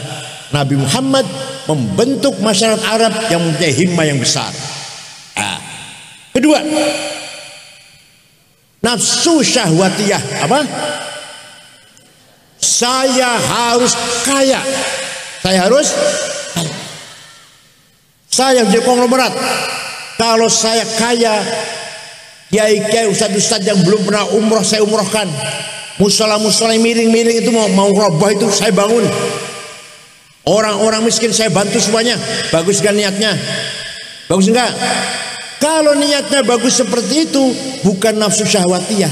Nabi Muhammad membentuk masyarakat Arab yang mempunyai himmah yang besar. Nah, kedua, nafsu syahwatiyah apa? Saya harus kaya. Saya harus kaya. Saya jadi konglomerat. Kalau saya kaya, kiai-kiai, ustadz-ustadz yang belum pernah umroh saya umrohkan. Musola-musola miring-miring itu mau roboh itu saya bangun. Orang-orang miskin saya bantu semuanya. Bagus kan niatnya? Bagus enggak? Kalau niatnya bagus seperti itu, bukan nafsu syahwatiyah.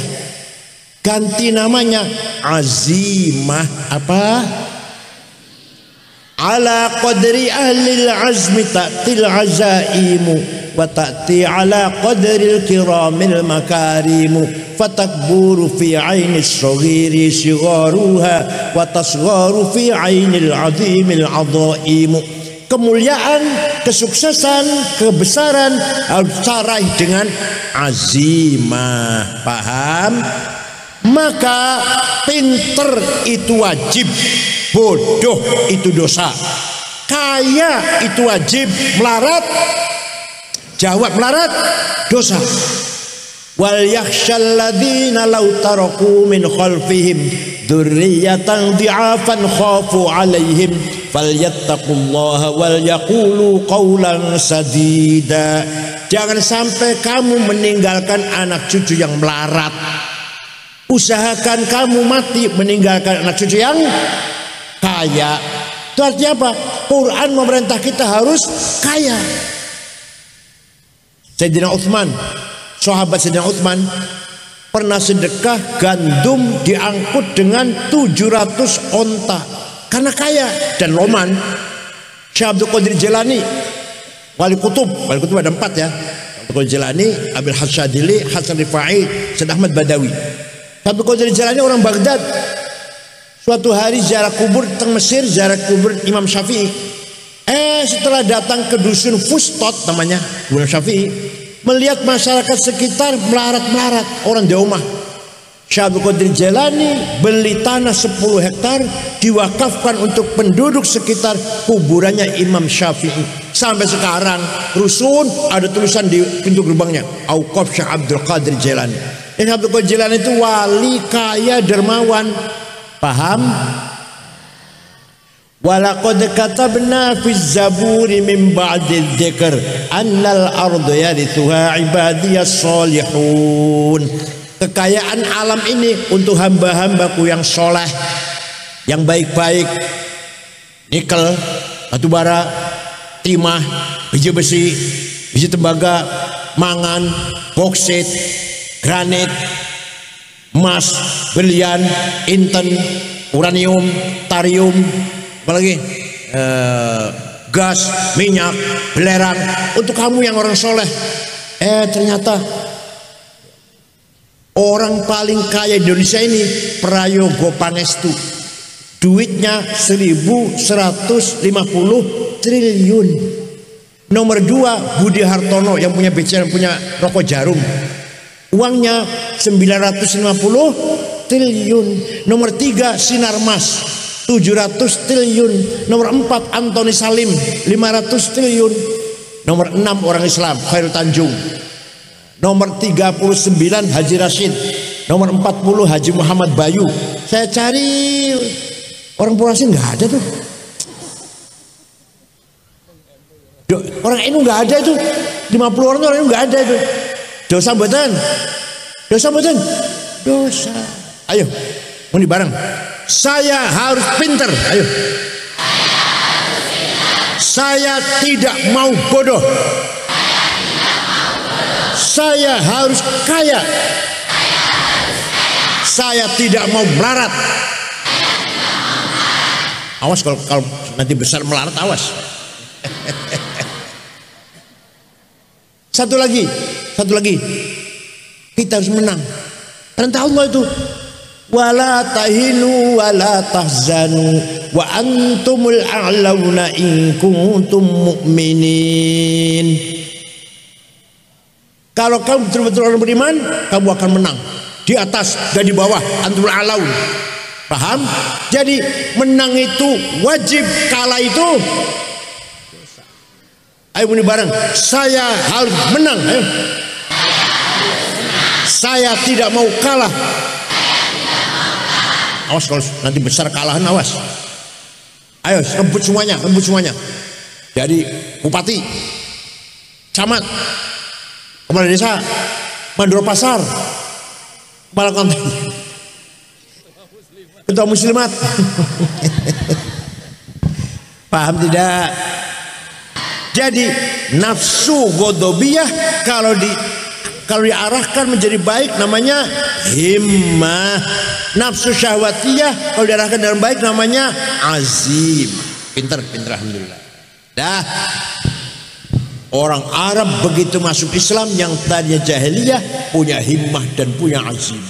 Ganti namanya azimah apa? Ala qadri ahlil azmi ta'til azaimu wa ta'ti ala qadril kiramil makarimu fatakburu fi ainis saghiri sigharuha wa tasgharu fi ainil azimil adhaimu. Kemuliaan, kesuksesan, kebesaran harus dicarahi dengan azimah. Paham? Maka pinter itu wajib, bodoh itu dosa. Kaya itu wajib, melarat, jawab melarat, dosa. Wal yakhshal ladzina law taraku min khalfihim dzurriyyatan dhi'afan khafu 'alaihim falyattaqullaha wal yaqulu qawlan sadida. Jangan sampai kamu meninggalkan anak cucu yang melarat. Usahakan kamu mati meninggalkan anak cucu yang kaya. Itu artinya apa? Quran memerintah kita harus kaya. Sayyidina Utsman, sahabat Sayyidina Utsman pernah sedekah gandum diangkut dengan 700 onta karena kaya. Dan Roman, Syekh Abdul Qadir Jilani, wali kutub ada 4 ya. Abdul Qadir Jilani, Abil Hasyadili, Hasan Rifai, Syekh Ahmad Badawi. Abdul Qadir Jilani orang Baghdad. Suatu hari ziarah kubur teng Mesir, ziarah kubur Imam Syafi'i. Setelah datang ke dusun Fustot namanya, Imam Syafi'i, melihat masyarakat sekitar melarat-melarat, orang di rumah. Syekh Abdul Qadir Jilani beli tanah 10 hektar diwakafkan untuk penduduk sekitar kuburannya Imam Syafi'i. Sampai sekarang rusun ada tulisan di pintu gerbangnya, Auqaf Syekh Abdul Qadir Jilani. Syekh Abdul Qadir Jilani itu wali kaya dermawan. Paham? Walaqad katabna fi zaburi min ba'di dzikr annal ardu yarithuha ibadiyas solihun. Kekayaan alam ini untuk hamba-hambaku yang soleh, yang baik-baik. Nikel, batu bara, timah, biji besi, biji tembaga, mangan, boksit, granit, emas, berlian, inten, uranium, tarium, apalagi gas, minyak, belerang untuk kamu yang orang soleh. Ternyata orang paling kaya di Indonesia ini Prayogo Pangestu, duitnya 1.150 triliun. Nomor 2 Budi Hartono yang punya BCA, yang punya rokok Jarum, uangnya 950 triliun. Nomor 3 Sinarmas 700 triliun. Nomor 4 Antoni Salim 500 triliun. Nomor 6 orang Islam Khairul Tanjung. Nomor 39 Haji Rashid. Nomor 40 Haji Muhammad Bayu. Saya cari orang Purwasin nggak ada tuh. Orang ini nggak ada itu. 50 orang itu nggak ada itu. Dosa mboten? Dosa mboten? Dosa. Ayo, muni bareng. Saya harus pinter. Ayo. Saya tidak mau bodoh. Saya harus kaya. Saya tidak mau melarat. Awas kalau nanti besar melarat, awas. Satu lagi, kita harus menang. Perintah Allah itu, wala tahinu wala tahzanu wa antumul a'launa in kuntum mu'minin. Kalau kamu betul-betul orang beriman, kamu akan menang. Di atas, gak di bawah. Antumul alaun. Paham? Jadi menang itu wajib, kalah itu ayo muni bareng. Saya harus menang. Ayo. Saya tidak mau kalah. Awas kalau nanti besar kalahan, awas. Ayo rebut semuanya, rebut semuanya. Jadi bupati, camat, kepala desa, mandor pasar, kepala konten, ketua muslimat. Paham tidak? Jadi nafsu godobiyah kalau diarahkan menjadi baik namanya himmah. Nafsu syahwatiyah kalau diarahkan dalam baik namanya azim. Pinter alhamdulillah. Dah. Orang Arab begitu masuk Islam yang tadinya jahiliyah punya himmah dan punya azim.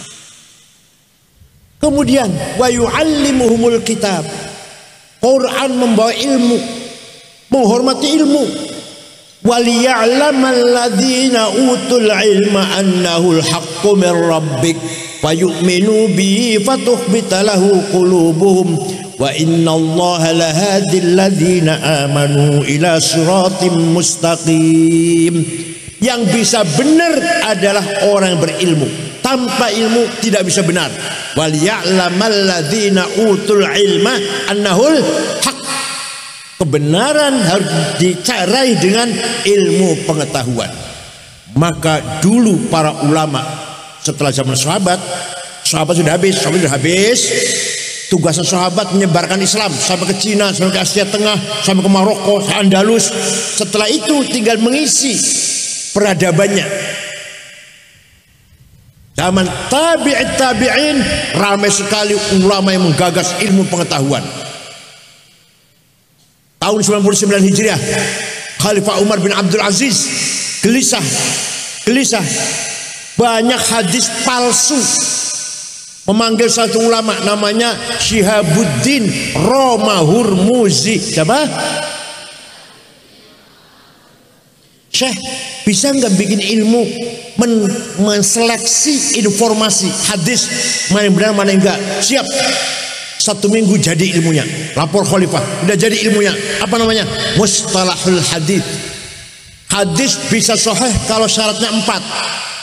Kemudian wa yu'allimuhumul kitab. Quran membawa ilmu, menghormati ilmu. Waliya'lamal ladzina utul ilma annahul haqqu min rabbik fayu'minu bihi fatukhbita lahu qulubuhum wa innallaha lahadil ladzina amanu ila siratim mustaqim. Yang bisa benar adalah orang yang berilmu. Tanpa ilmu tidak bisa benar. Waliya'lamal ladzina utul ilma annahul haqq. Kebenaran harus dicarai dengan ilmu pengetahuan. Maka dulu para ulama setelah zaman sahabat sudah habis. Tugasnya sahabat menyebarkan Islam sampai ke Cina, sampai ke Asia Tengah, sampai ke Maroko, ke Andalus. Setelah itu tinggal mengisi peradabannya. Zaman tabi'in ramai sekali ulama yang menggagas ilmu pengetahuan. Tahun 99 Hijriah, Khalifah Umar bin Abdul Aziz gelisah. Banyak hadis palsu. Memanggil satu ulama namanya Syihabuddin Romahurmuzi. Siapa? Syekh, bisa nggak bikin ilmu menseleksi informasi hadis mana yang benar mana yang enggak? Siap. 1 minggu jadi ilmunya. Lapor khalifah, udah jadi ilmunya. Apa namanya? Mustalahul hadis. Hadis bisa sahih kalau syaratnya 4.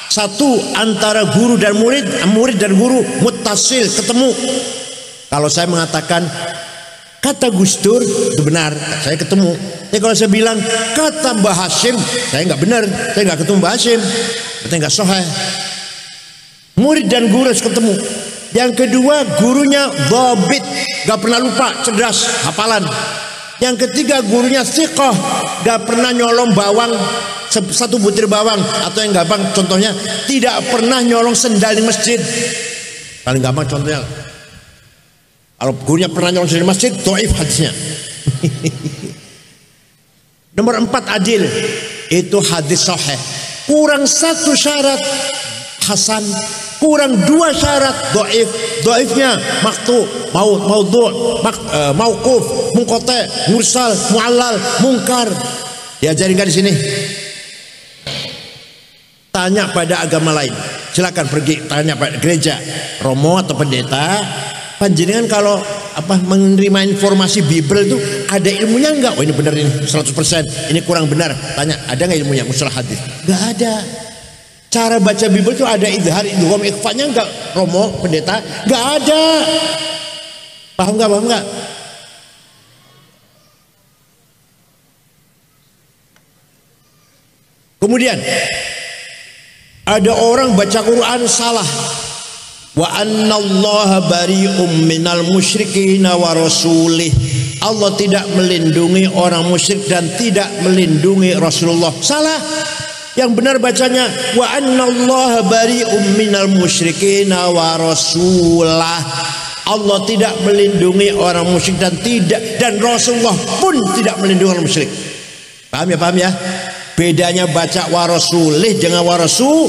1, antara guru dan murid, murid dan guru muttasil, ketemu. Kalau saya mengatakan kata Gus Dur itu benar, saya ketemu. Kalau saya bilang kata Mbah Hashim, saya nggak benar, saya nggak ketemu Mbah Hashim, berarti nggak sahih. Murid dan guru harus ketemu. Yang kedua, gurunya dhabit, gak pernah lupa, cerdas, hafalan. Yang ketiga, gurunya thiqah, gak pernah nyolong bawang, 1 butir bawang. Atau yang gampang contohnya, tidak pernah nyolong sendal di masjid. Paling gampang contohnya, kalau gurunya pernah nyolong sendal di masjid, dhaif hadisnya. Nomor 4, adil. Itu hadis sahih. Kurang 1 syarat, hasan. Kurang 2 syarat, dhaif. Dhaifnya maktu, maudhu', mauquf, munqati', mursal, mu'allal, munkar. Diajarin kan di sini? Tanya pada agama lain. Silakan pergi tanya pada gereja, romo atau pendeta. Panjenengan kalau menerima informasi Bible itu ada ilmunya enggak? Oh ini benar ini 100%, ini kurang benar. Tanya, ada enggak ilmunya mustalah hadis? Enggak ada. Cara baca Bible itu ada idhar, idgham, ikhfanya enggak? Romo, pendeta, enggak ada. Paham enggak? Kemudian ada orang baca Quran salah. Wa annallaha bari'um minal musyrikin wa rasulih. Allah tidak melindungi orang musyrik dan tidak melindungi Rasulullah. Salah. Yang benar bacanya wa annallaha bari'um minal musyrikin wa rasulah. Allah tidak melindungi orang musyrik dan Rasulullah pun tidak melindungi orang musyrik. Paham ya? Bedanya baca wa rasulih dengan wa rasul.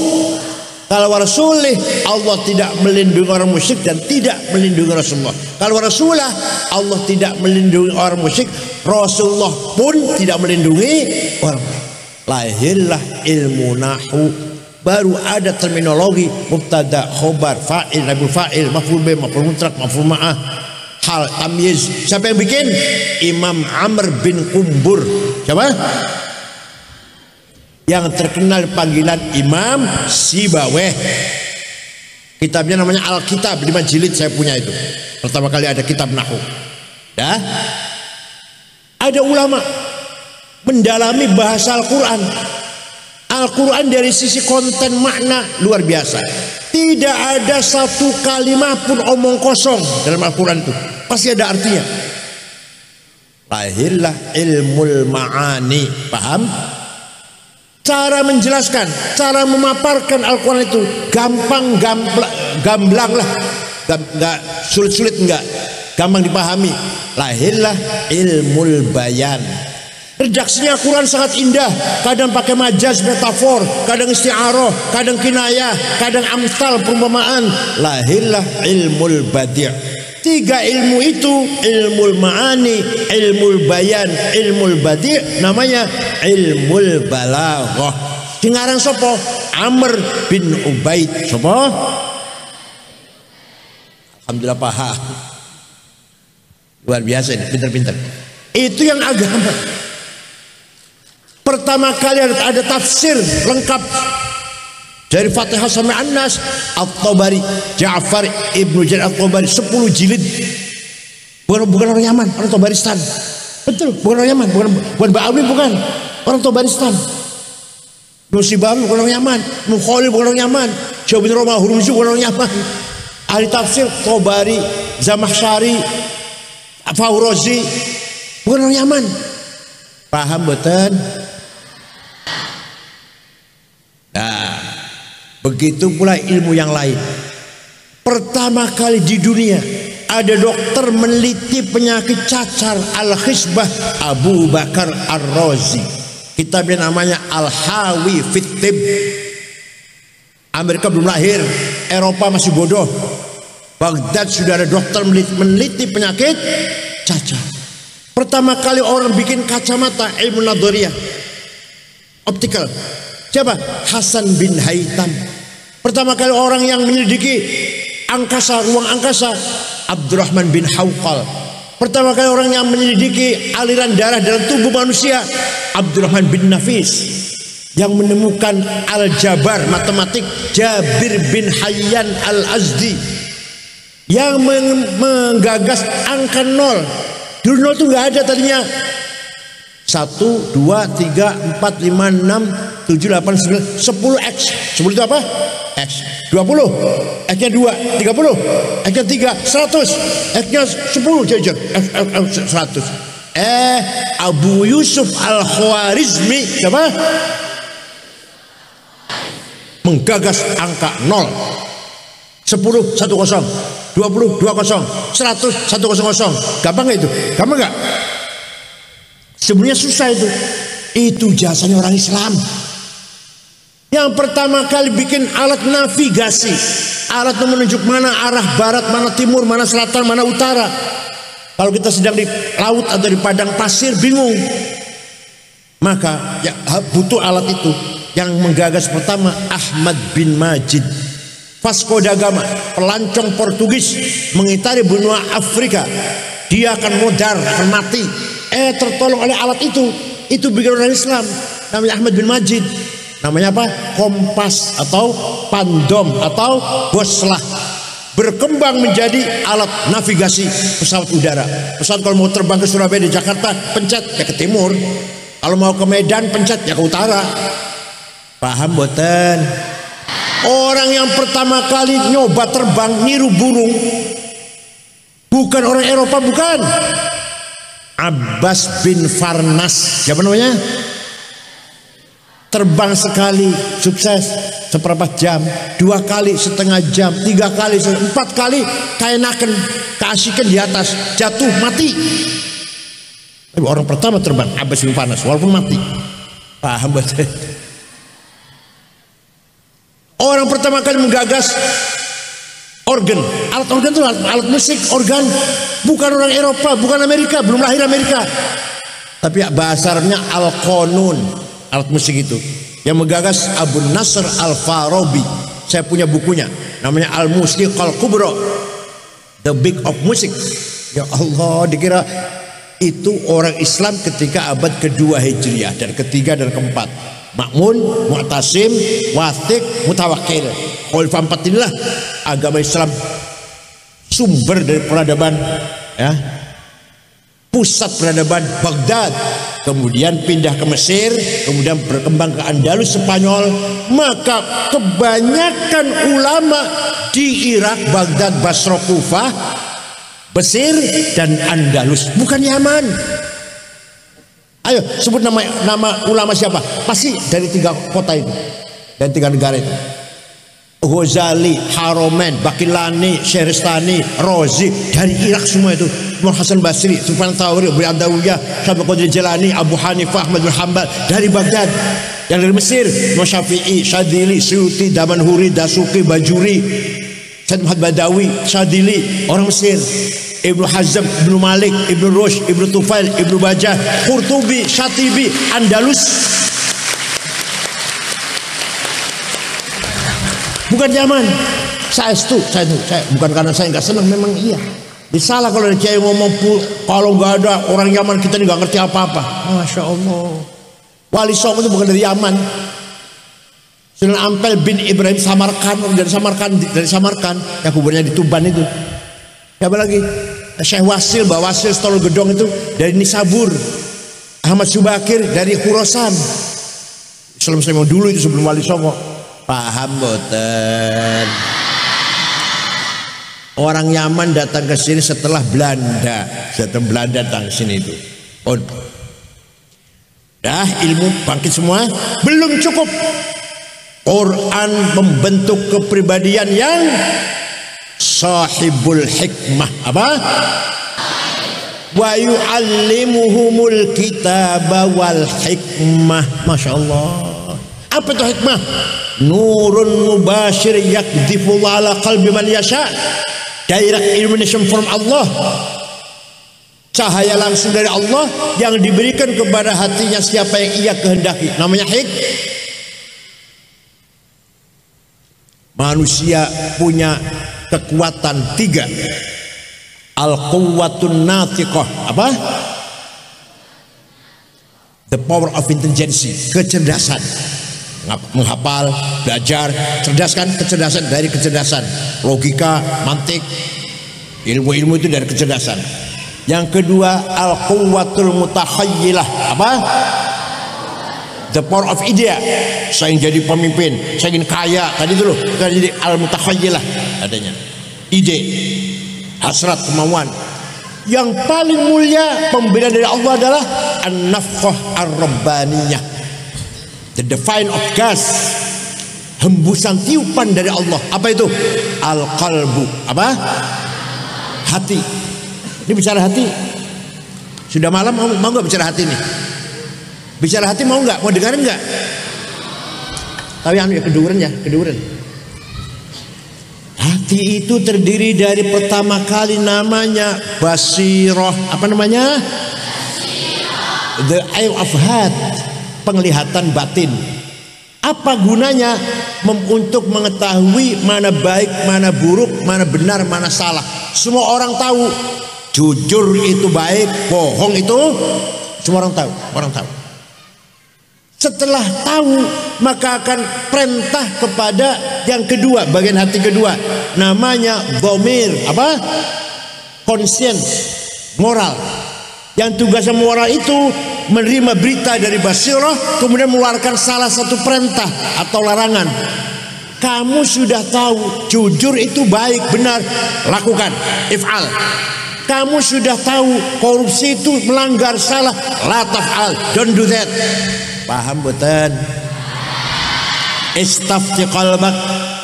Kalau wa rasulih Allah tidak melindungi orang musyrik dan tidak melindungi Rasulullah. Kalau wa rasulah Allah tidak melindungi orang musyrik, Rasulullah pun tidak melindungi orang musyrik. Lahirlah ilmu nahu, baru ada terminologi mubtada, khobar, fa'il, naibul fa'il, maf'ul bih, maf'ul mutlaq, maf'ul ma'ah, hal, tamyiz. Siapa yang bikin? Imam Amr bin Qumbur. Siapa? Yang terkenal panggilan Imam Sibaweh. Kitabnya namanya Alkitab, 5 jilid saya punya itu. Pertama kali ada kitab Nahwu. Ya. Ada ulama mendalami bahasa Al-Quran. Al-Quran dari sisi konten makna luar biasa. Tidak ada satu kalimat pun omong kosong dalam Al-Quran itu. Pasti ada artinya. Lahirlah ilmul ma'ani. Paham? Cara menjelaskan, cara memaparkan Al-Quran itu gampang, gamblang lah, nggak sulit-sulit, nggak gampang dipahami. Lahirlah ilmul bayan. Redaksinya Al-Quran sangat indah, kadang pakai majaz, metafor, kadang isti'arah, kadang kinayah, kadang amsal, perumpamaan. Lahirlah ilmul badi'. 3 ilmu itu, ilmul ma'ani, ilmul bayan, ilmul badi', namanya ilmul balaghah. Singarang sopo? Amr bin Ubaid. Sopo? Alhamdulillah paham. Luar biasa ini, pinter-pinter. Itu yang agama. Pertama kali ada tafsir lengkap dari Fatihah sampai An-Nas, At-Tabari, Ja'far Ibnu Jarir At-Tabari, 10 jilid. Bukan orang Yaman, orang Tabaristan. Betul, bukan orang Yaman, bukan Ba'awi, bukan orang Tabaristan. Nusibawi bukan orang Yaman, Mukhalil bukan orang Yaman, Syekh bin Romah Hurmuzi bukan orang Yaman. Ahli tafsir Tabari, Zamakhsyari, Fawrozi bukan orang Yaman. Paham betul? Nah, begitu pula ilmu yang lain. Pertama kali di dunia ada dokter meneliti penyakit cacar, Al-Khisbah, Abu Bakar Ar-Razi. Kitabnya namanya Al-Hawi fit Tib. Amerika belum lahir, Eropa masih bodoh. Baghdad sudah ada dokter meneliti penyakit cacar. Pertama kali orang bikin kacamata, ilmu nadhariyah, optical. Siapa? Hasan bin Haytham. Pertama kali orang yang menyelidiki angkasa, ruang angkasa, Abdurrahman bin Hawqal. Pertama kali orang yang menyelidiki aliran darah dalam tubuh manusia, Abdurrahman bin Nafis. Yang menemukan aljabar, matematik, Jabir bin Hayyan al-Azdi. Yang menggagas angka 0. Dulu 0 itu nggak ada tadinya. 1, 2, 3, 4, 5, 6, 7, 8, 9, 10 X. 10 itu apa? X. 20. X-nya 2, 30. X-nya 3, 100. X-nya 10, jajar. X 100. Abu Yusuf Al-Khwarizmi siapa? Menggagas angka 0. 10, 10. 20, 20. 100, 100. Gampang nggak itu? Gampang nggak? Sebenarnya susah itu. Itu jasanya orang Islam. Yang pertama kali bikin alat navigasi. Alat yang menunjuk mana arah barat, mana timur, mana selatan, mana utara. Kalau kita sedang di laut atau di padang pasir bingung, maka ya, butuh alat itu. Yang menggagas pertama Ahmad bin Majid, Vasco da Gama, pelancong Portugis mengitari benua Afrika. Dia akan modar, akan mati. Tertolong oleh alat itu. Itu bikin orang Islam. Namanya Ahmad bin Majid. Namanya apa? Kompas atau pandom atau boslah. Berkembang menjadi alat navigasi pesawat udara. Pesawat kalau mau terbang ke Surabaya di Jakarta, pencet ya ke timur. Kalau mau ke Medan, pencet ya ke utara. Paham boten? Orang yang pertama kali nyoba terbang niru burung bukan orang Eropa, bukan. Abbas bin Farnas. Siapa namanya? Terbang sekali sukses seperempat jam, 2 kali setengah jam, 3 kali, 4 kali kaenaken, keasikan di atas, jatuh mati. Tapi orang pertama terbang Abbas bin Farnas walaupun mati. Paham betul? Orang pertama kali menggagas organ, alat organ itu alat musik, organ, bukan orang Eropa, bukan Amerika, belum lahir Amerika, tapi bahasa Arabnya al-qanun, alat musik itu. yang menggagas Abu Nasr Al-Farabi. Saya punya bukunya, namanya Al-Musiqal Kubra, The Big of Music. Ya Allah, dikira itu orang Islam ketika abad kedua Hijriah dan ketiga dan keempat. Ma'mun, Mu'tasim, Wathiq, Mutawakkil. Khalifah 4 inilah agama Islam, sumber dari peradaban, ya. Pusat peradaban Baghdad, kemudian pindah ke Mesir, kemudian berkembang ke Andalus, Spanyol. Maka kebanyakan ulama di Irak, Baghdad, Basra, Kufah, Mesir dan Andalus, bukan Yaman. Ayo sebut nama ulama siapa? Pasti dari 3 kota itu, dan 3 negara itu. Ghazali, Haromen, Bakilani, Syehristani, Rozi, dari Irak semua itu. Imam Hasan Basri, Sufyan Tsauri, Abu Adawiyah, Syabul Qadir Jalani, Abu Hanifah, Ahmad bin Hanbal, dari Baghdad. Yang dari Mesir, Imam Syafi'i, Syadili, Suyuti, Damanhuri, Dasuki, Bajuri, Said Muhammad Badawi, Syadili, orang Mesir. Ibnu Hazm, Ibnu Malik, Ibnu Rushd, Ibnu Tufail, Ibnu Bajah, Qurtubi, Syatibi, Andalus. Bukan Yaman. Saya bukan karena saya nggak senang, memang iya. Disalah kalau ada kiai ngomong kalau nggak ada orang Yaman kita nggak ngerti apa-apa. Masya Allah. Wali Songo itu bukan dari Yaman. Sunan Ampel bin Ibrahim Samarkand, dari Samarkand, yang kuburnya di Tuban itu. Siapa lagi? Syekh Wasil, Mbak Wasil Stol Gedong itu dari Nisabur. Ahmad Subakir dari Khurasan. Islam dulu itu sebelum Wali Songo. Paham boten? Orang Yaman datang ke sini setelah Belanda. Setelah Belanda datang ke sini itu. Dah ilmu bangkit semua, belum cukup. Quran membentuk kepribadian yang sahibul hikmah. Apa? Wa yu'allimuhumul kitaba wal hikmah. Masya Allah. Apa itu hikmah? Nurun mubashir yakdifu ala qalbi man yasha. Direct illumination from Allah. Cahaya langsung dari Allah yang diberikan kepada hatinya siapa yang ia kehendaki. Namanya hikmah. Manusia punya kekuatan 3. Al-quwwatun natiqah. Apa? The power of intelligence, kecerdasan. Menghafal, belajar, cerdas kan? Kecerdasan dari kecerdasan. Logika, mantik, ilmu-ilmu itu dari kecerdasan. Yang kedua, al-quwwatul mutakhayyilah. Apa? The power of idea. Saya ingin jadi pemimpin, saya ingin kaya. Tadi itu loh, kita jadi al-mutakhayyillah adanya. Ide, hasrat, kemauan. Yang paling mulia pemberian dari Allah adalah an-nafkhah ar-rabbaniyah, the divine of gas, hembusan tiupan dari Allah. Apa itu? Al-qalbu. Apa? Hati. Ini bicara hati. Sudah malam, mau nggak bicara hati nih? Bicara hati mau nggak? Mau dengerin nggak? Tapi anu ya, keduren. Hati itu terdiri dari pertama kali namanya basirah. Apa namanya? Basirah. The eye of heart, penglihatan batin. Apa gunanya? Untuk mengetahui mana baik, mana buruk, mana benar, mana salah. Semua orang tahu. Jujur itu baik, bohong itu semua orang tahu. Setelah tahu, maka akan perintah kepada yang kedua, bagian hati kedua, namanya dhamir. Apa? Conscience, moral. Yang tugasnya moral itu menerima berita dari basirah, kemudian mengeluarkan salah satu perintah atau larangan. Kamu sudah tahu jujur itu baik, benar, lakukan, if'al. Kamu sudah tahu korupsi itu melanggar, salah, la taf'al, don't do that. Paham betul? Istafti qalbak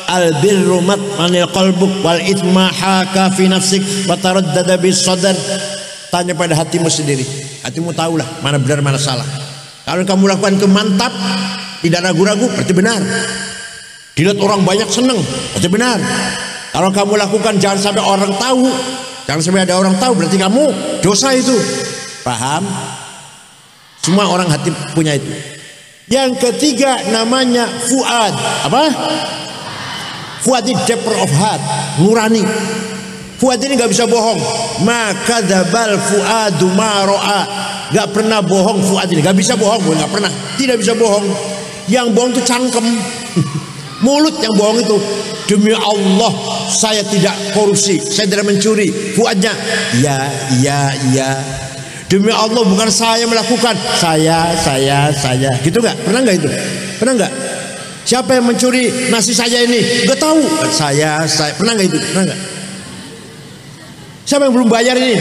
al-birru mat'anil qalbuk wal ithma haka fi nafsik wa taraddada bis sadar. Tanya pada hatimu sendiri. Hatimu tahulah mana benar mana salah. Kalau kamu lakukan itu mantap, tidak ragu-ragu, berarti benar. Dilihat orang banyak senang, berarti benar. Kalau kamu lakukan jangan sampai orang tahu, jangan sampai ada orang tahu, berarti kamu dosa itu. Paham? Semua orang hati punya itu. Yang ketiga namanya fuad. Apa? Fuad ini depth of heart, nurani. Fuad ini nggak bisa bohong. Maka dzabal fuadu ma ra'a. Nggak pernah bohong fuad ini, nggak bisa bohong, nggak pernah, tidak bisa bohong. Yang bohong itu cangkem, mulut yang bohong itu. Demi Allah saya tidak korupsi, saya tidak mencuri. Fuadnya ya. Demi Allah bukan saya melakukan, saya. Gitu nggak? Pernah nggak itu? Pernah nggak? Siapa yang mencuri nasi saya ini? Nggak tahu. Saya. Pernah nggak itu? Pernah nggak? Siapa yang belum bayar ini?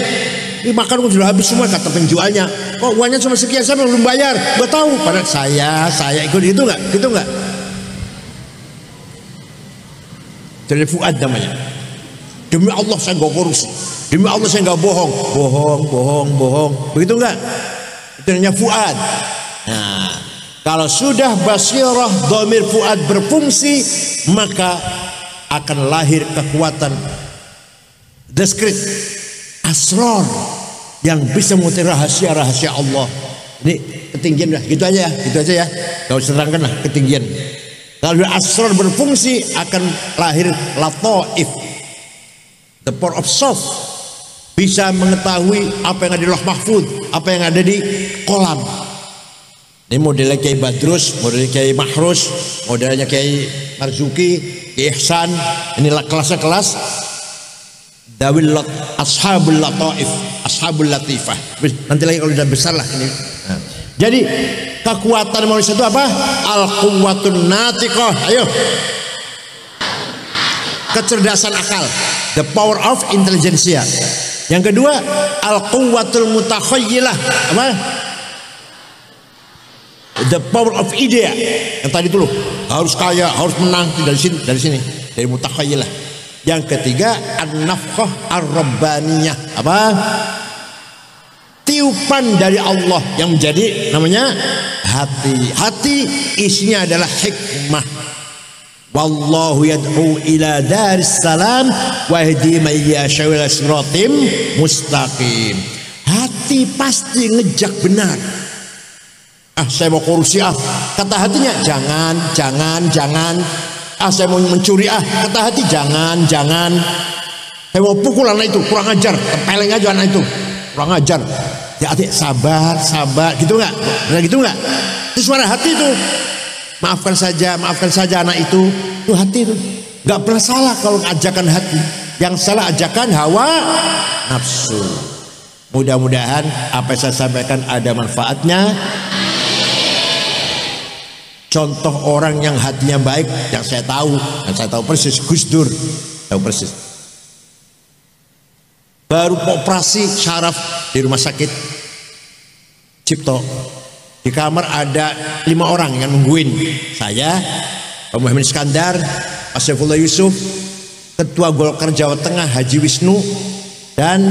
Ini makan sudah habis semua kata penjualnya. Kok uangnya cuma sekian, siapa yang belum bayar? Nggak tahu. Padahal saya ikut itu nggak? Gitu nggak? Jadi fuad namanya. Demi Allah saya nggak korupsi. Demi Allah saya nggak bohong. Bohong. Begitu nggak? Itu namanya fuad. Nah, kalau sudah basirah dhamir fuad berfungsi, maka akan lahir kekuatan diskret, asrar yang bisa mengetahui rahasia-rahasia Allah. Ini ketinggian dah, gitu aja ya. Kalau terangkan lah ketinggian. Kalau asrar berfungsi akan lahir lataif, the power of soul, bisa mengetahui apa yang ada di Lauh Mahfuz, apa yang ada di kolam. Ini modelnya Kiai Badrus, modelnya Kiai Mahrus, modelnya Kiai Marzuki, Kiai Ihsan. Inilah kelas Dawil ashabul lataif, ashabul latifah. Nanti lagi kalau sudah besar lah ini. Nah. Jadi kekuatan manusia itu apa? Al-quwwatun natiqah. Ayo. Kecerdasan akal, the power of intelligentsia. Yang kedua, al-quwwatul mutakhayyilah. Apa? The power of idea. Yang tadi itu loh, harus kaya, harus menang, dari sini, dari mutakhayyilah. Yang ketiga, an-nafkhah ar-rabbaniyah. Apa? Tiupan dari Allah yang menjadi namanya hati. Hati isinya adalah hikmah. Wallahu yad'u ila daris salam wa yahdi man yasha'u ila siratim mustaqim. Hati pasti ngejak benar. Saya mau korupsi kata hatinya jangan. Saya mau mencuri kata hati jangan. Saya mau pukul anak itu, kurang ajar, tempeleng aja anak itu, kurang ajar. Ya adik sabar, gitu nggak? Nah, gitu nggak? Itu suara hati itu. Maafkan saja anak itu hati itu. Nggak pernah salah kalau ajakan hati. Yang salah ajakan hawa nafsu. Mudah-mudahan apa yang saya sampaikan ada manfaatnya. Contoh orang yang hatinya baik yang saya tahu persis, Gus Dur, tahu persis. Baru operasi syaraf di rumah sakit Cipto. Di kamar ada 5 orang yang nungguin. Saya, Pak Muhammad Iskandar, Pak Saifullah Yusuf, Ketua Golkar Jawa Tengah Haji Wisnu, dan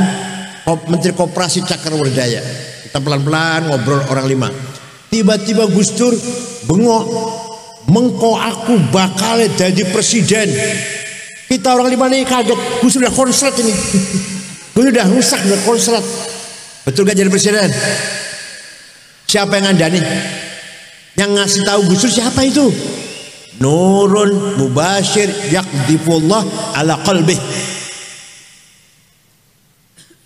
Menteri Koperasi Cakrawardaya. Kita pelan-pelan ngobrol orang 5. Tiba-tiba Gus Dur bengok, mengko aku bakal jadi presiden. Kita orang 5 nih kaget. Gus Dur udah konslet ini. Gus Dur udah rusak, udah konslet. Betul gak jadi presiden? Siapa yang ngandani? Yang ngasih tahu Gus Dur siapa itu? Nurun mubashir yaqdifullah ala qalbih.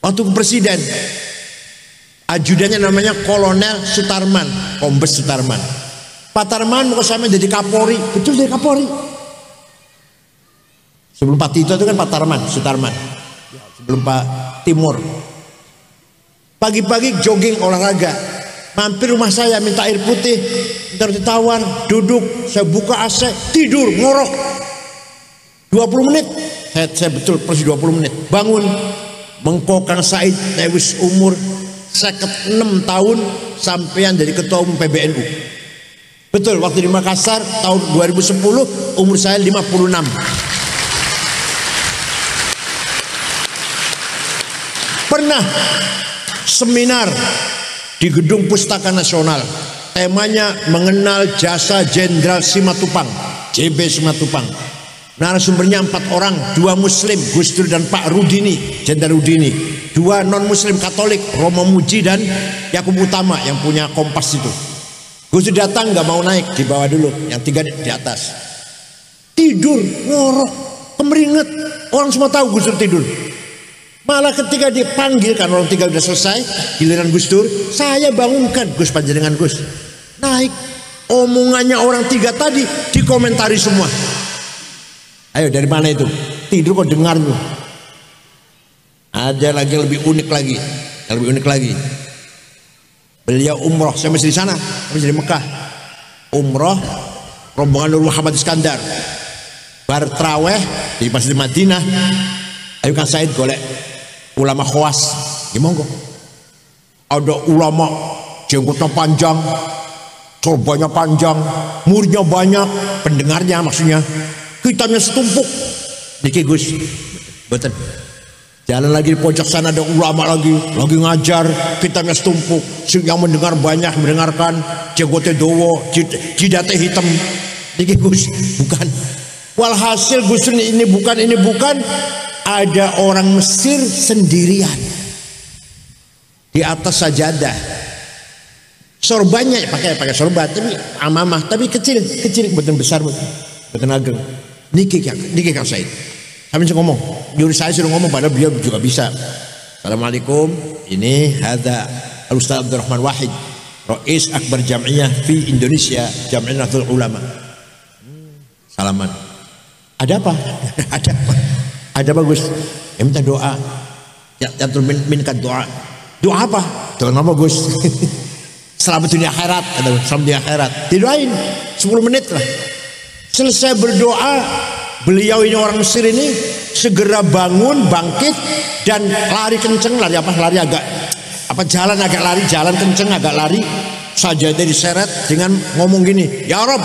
Waktu presiden, ajudannya namanya Kolonel Sutarman, Kombes Sutarman. Pak Tarman mau sama jadi Kapolri, betul jadi Kapolri. Sebelum Pak Tito itu kan Pak Tarman, Sutarman. Sebelum Pak Timur. Pagi-pagi jogging olahraga, mampir rumah saya minta air putih, ntar ditawar, duduk, saya buka AC, tidur, ngorok. 20 menit, saya betul persis 20 menit. Bangun, mengko Kang Said tewis umur 56 tahun sampean jadi ketua umum PBNU. Betul, waktu di Makassar tahun 2010 umur saya 56. Pernah seminar di Gedung Pustaka Nasional, temanya mengenal jasa Jenderal Simatupang, JB Simatupang. Narasumbernya 4 orang, 2 muslim, Gus Dur dan Pak Rudini, Jenderal Rudini. 2 non muslim Katolik, Romo Muji dan Yakub Utama yang punya Kompas itu. Gus Dur datang nggak mau naik, di bawah dulu, yang 3 di atas. Tidur, ngorok, kemeringet. Orang semua tahu Gus Dur tidur. Malah ketika dipanggil, kan orang 3 udah selesai, giliran Gus Dur, saya bangunkan, Gus panjenengan Gus. Naik, omongannya orang 3 tadi dikomentari semua. Ayo dari mana itu? Tidur kok dengar lu. Ada lagi lebih unik lagi, yang lebih unik lagi. Beliau umroh, saya masih di sana, saya masih di Mekah. Umroh, rombongan Nur Muhammad Iskandar. Bar traweh di Masjid Madinah. Ayo Kang Said golek ulama khawas. Gimana kok? Ada ulama jenggotnya panjang, sorbannya panjang, murnya banyak, pendengarnya maksudnya. Hitamnya setumpuk. Niki Gus, betul. Jalan lagi di pojok sana ada ulama lagi ngajar, hitamnya setumpuk. Yang mendengar banyak mendengarkan, jenggotnya dowo, jidatnya hitam. Niki Gus, bukan. Walhasil Gus ini bukan. Ada orang Mesir sendirian di atas sajadah. Sorbannya pakai sorban, tapi amamah, tapi kecil, betul besar, betul ageng. Niki Kang Said. Kami ngomong, juri saya suruh ngomong, padahal beliau juga bisa. Assalamualaikum, ini ada Al-Ustaz Abdurrahman Wahid, Rais Akbar Jam'iyah fi Indonesia, Jam'iyah Nahdlatul Ulama. Salaman. Ada apa? Ada bagus. Ya minta doa. Ya minta doa. Doa apa? Doa apa Gus? Selamat dunia akhirat. Selamat dunia akhirat. Didoain 10 menit lah. Selesai berdoa, beliau ini orang Mesir ini segera bangun, bangkit dan lari kenceng. Lari apa? Lari agak jalan agak lari, jalan kenceng agak lari. Sajadah diseret dengan ngomong gini, ya Rabb,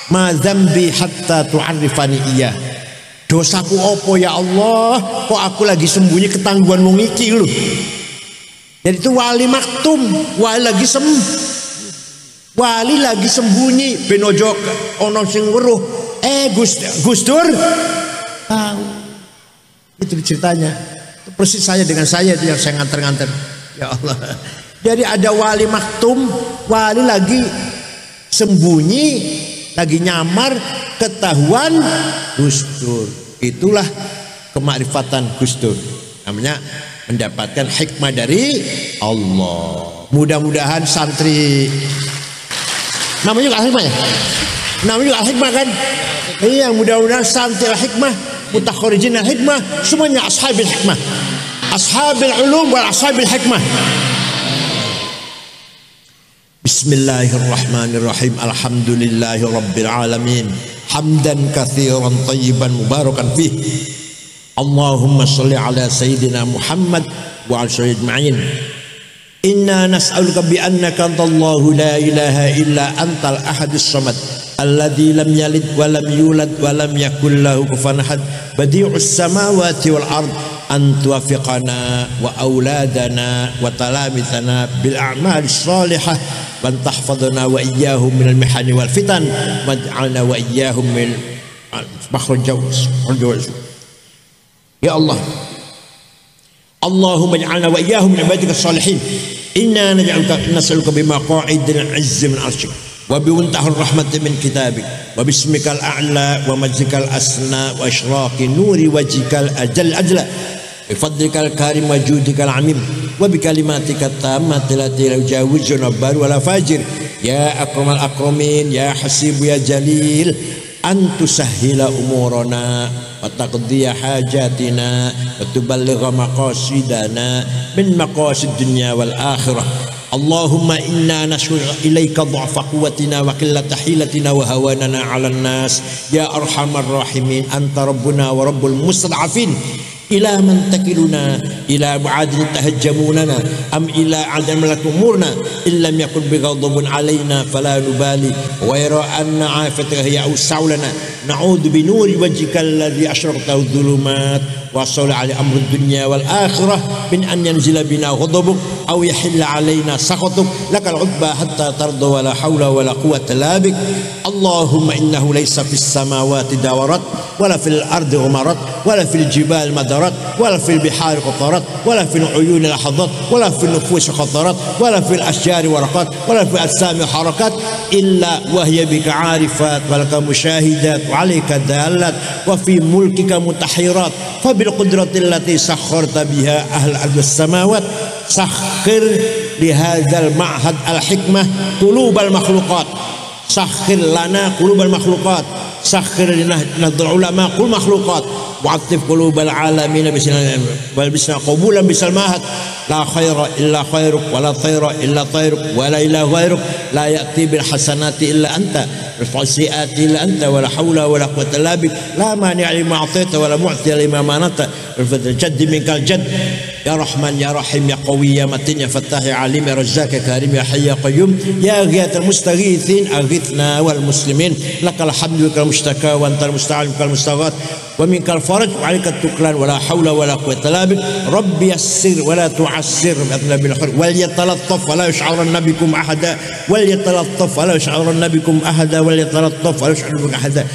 ma dzambi hatta tu'arrifani iya. Dosaku opo ya Allah, kok aku lagi sembunyi ketangguhan wong iki lho. Jadi itu wali maktum, wali lagi sembunyi ben ojo ono sing weruh. Gus Dur tahu. Itu ceritanya. Itu persis saya dengan saya itu yang saya nganter-nganter. Ya Allah. Jadi ada wali maktum, wali lagi sembunyi, lagi nyamar, ketahuan Gus Dur. Itulah kemakrifatan Gus Dur. Namanya mendapatkan hikmah dari Allah. Mudah-mudahan santri, namanya juga al-hikmah ya? Namanya juga al-hikmah kan? Iya, mudah-mudahan santri al-hikmah, mutakharijin al-hikmah, semuanya ashabil hikmah, ashabil ulum wal ashabil hikmah. Bismillahirrahmanirrahim. Alhamdulillahi rabbil alamin. Hamdan katsiran thayyiban mubarakan fih. Allahumma shalli ala sayyidina Muhammad wa ala ajma'in. Inna nas'aluka bi annaka antallahu la ilaha illa antal ahadus samad alladzi lam yalid wa lam yulad wa lam yakul lahu kufuwan ahad badi'us samawati wal ard an tuwaffiqana wa auladana wa talamithana bil a'mali shalihah wa tahfadhana wa iyyahum minal mihani wal fitan waj'alna wa iyyahum min makhrajus. Ya Allah, Allahumma ij'alna wa iyyahum min ibadika salihin. Inna nas'aluka bimaqa'idil 'izzi min 'arsyik wa bimuntahar rahmati min kitabik wa bismikal a'la wa majzikal asna wa isyraqi nuri wajhikal ajla bi fadlikal karim wa judikal 'amim wa bi kalimatika tammati lati la yujawizuna bar wala fajir ya akramal akramin ya hasib ya jalil antu sahhila umurana wa taqdiya hajatina wa tuballigha maqasidana min maqasid dunya wal akhirah. Allahumma inna nashku ilaika dha'fa quwwatina wa qillata hilatina wa hawanana 'alan nas ya arhamar rahimin anta rabbuna wa rabbul mustad'afin. Ila man takiluna ila mu'adin tahajjamunana am ila adam malak umurna illam yakun bighadabun alaina fala nubali wa yara anna afataka hiya awsa'ulana na'udhu bi nuri wajhika alladhi ashraqtahu dhulumat wa sawla ala amri dunya wal akhirah min an yanzila bina ghadabuk aw yahilla alaina sakhatuk lakal udba hatta tarda wa la hawla wa la quwwata illa bik. Allahumma innahu laysa fis samawati dawarat wala fil ardi umarat ولا في الجبال مدرت ولا في البحار قطرت ولا في العيون لحظات ولا في النفوس خطرت ولا في الأشجار ورقات ولا في الأجسام حركات إلا وهي بك عارفات ولك مشاهدات وعليك دالات وفي ملكك متحيرات فبالقدرة التي سخرت بها أهل الأرض والسماوات سخر لهذا المعهد الحكمة قلوب المخلوقات سخر لنا قلوب المخلوقات سخر لنا العلماء قلوب المخلوقات وعطف قلوب العالمين بسنا قبولا بسلماهت لا خير إلا خيرك ولا طير إلا طيرك ولا إله غيرك لا يأتي بالحسنات إلا أنت رفع السيئات إلا أنت ولا حول ولا قوة إلا بك لا مانع لما أعطيت ولا معطي لما منعت الجد منك الجد يا رحمن يا رحيم يا قوي يا متين يا فتاح يا عليم يا رزاق يا كريم يا حي يا قيوم يا غياث المستغيثين أغثنا والمسلمين لك الحمد لك المشتكى وأنت المستعان بك المستغاث ومنك الفرج وعليك التكلان ولا حول ولا قوة إلا بك رب يسر ولا تعسر بالخير وليتلطف ولا يشعرن بكم أحدا وليتلطف ولا يشعرن بكم أحدا وليتلطف ولا يشعرن بكم أحدا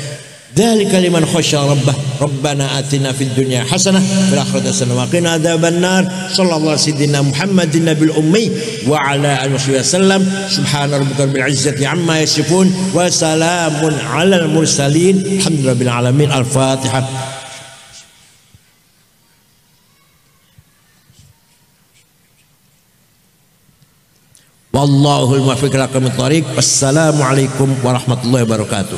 ذلك لمن خشى ربه ربنا آتنا في الدنيا حسنة في الآخرة حسنة وقنا عذاب النار صلى الله على سيدنا محمد النبي الأمي وعلى آله وصحبه وسلم سبحان ربك رب العزة عما يصفون وسلام على المرسلين الحمد لله رب العالمين الفاتحة والله الموفق لكم الطريق والسلام عليكم ورحمة الله وبركاته.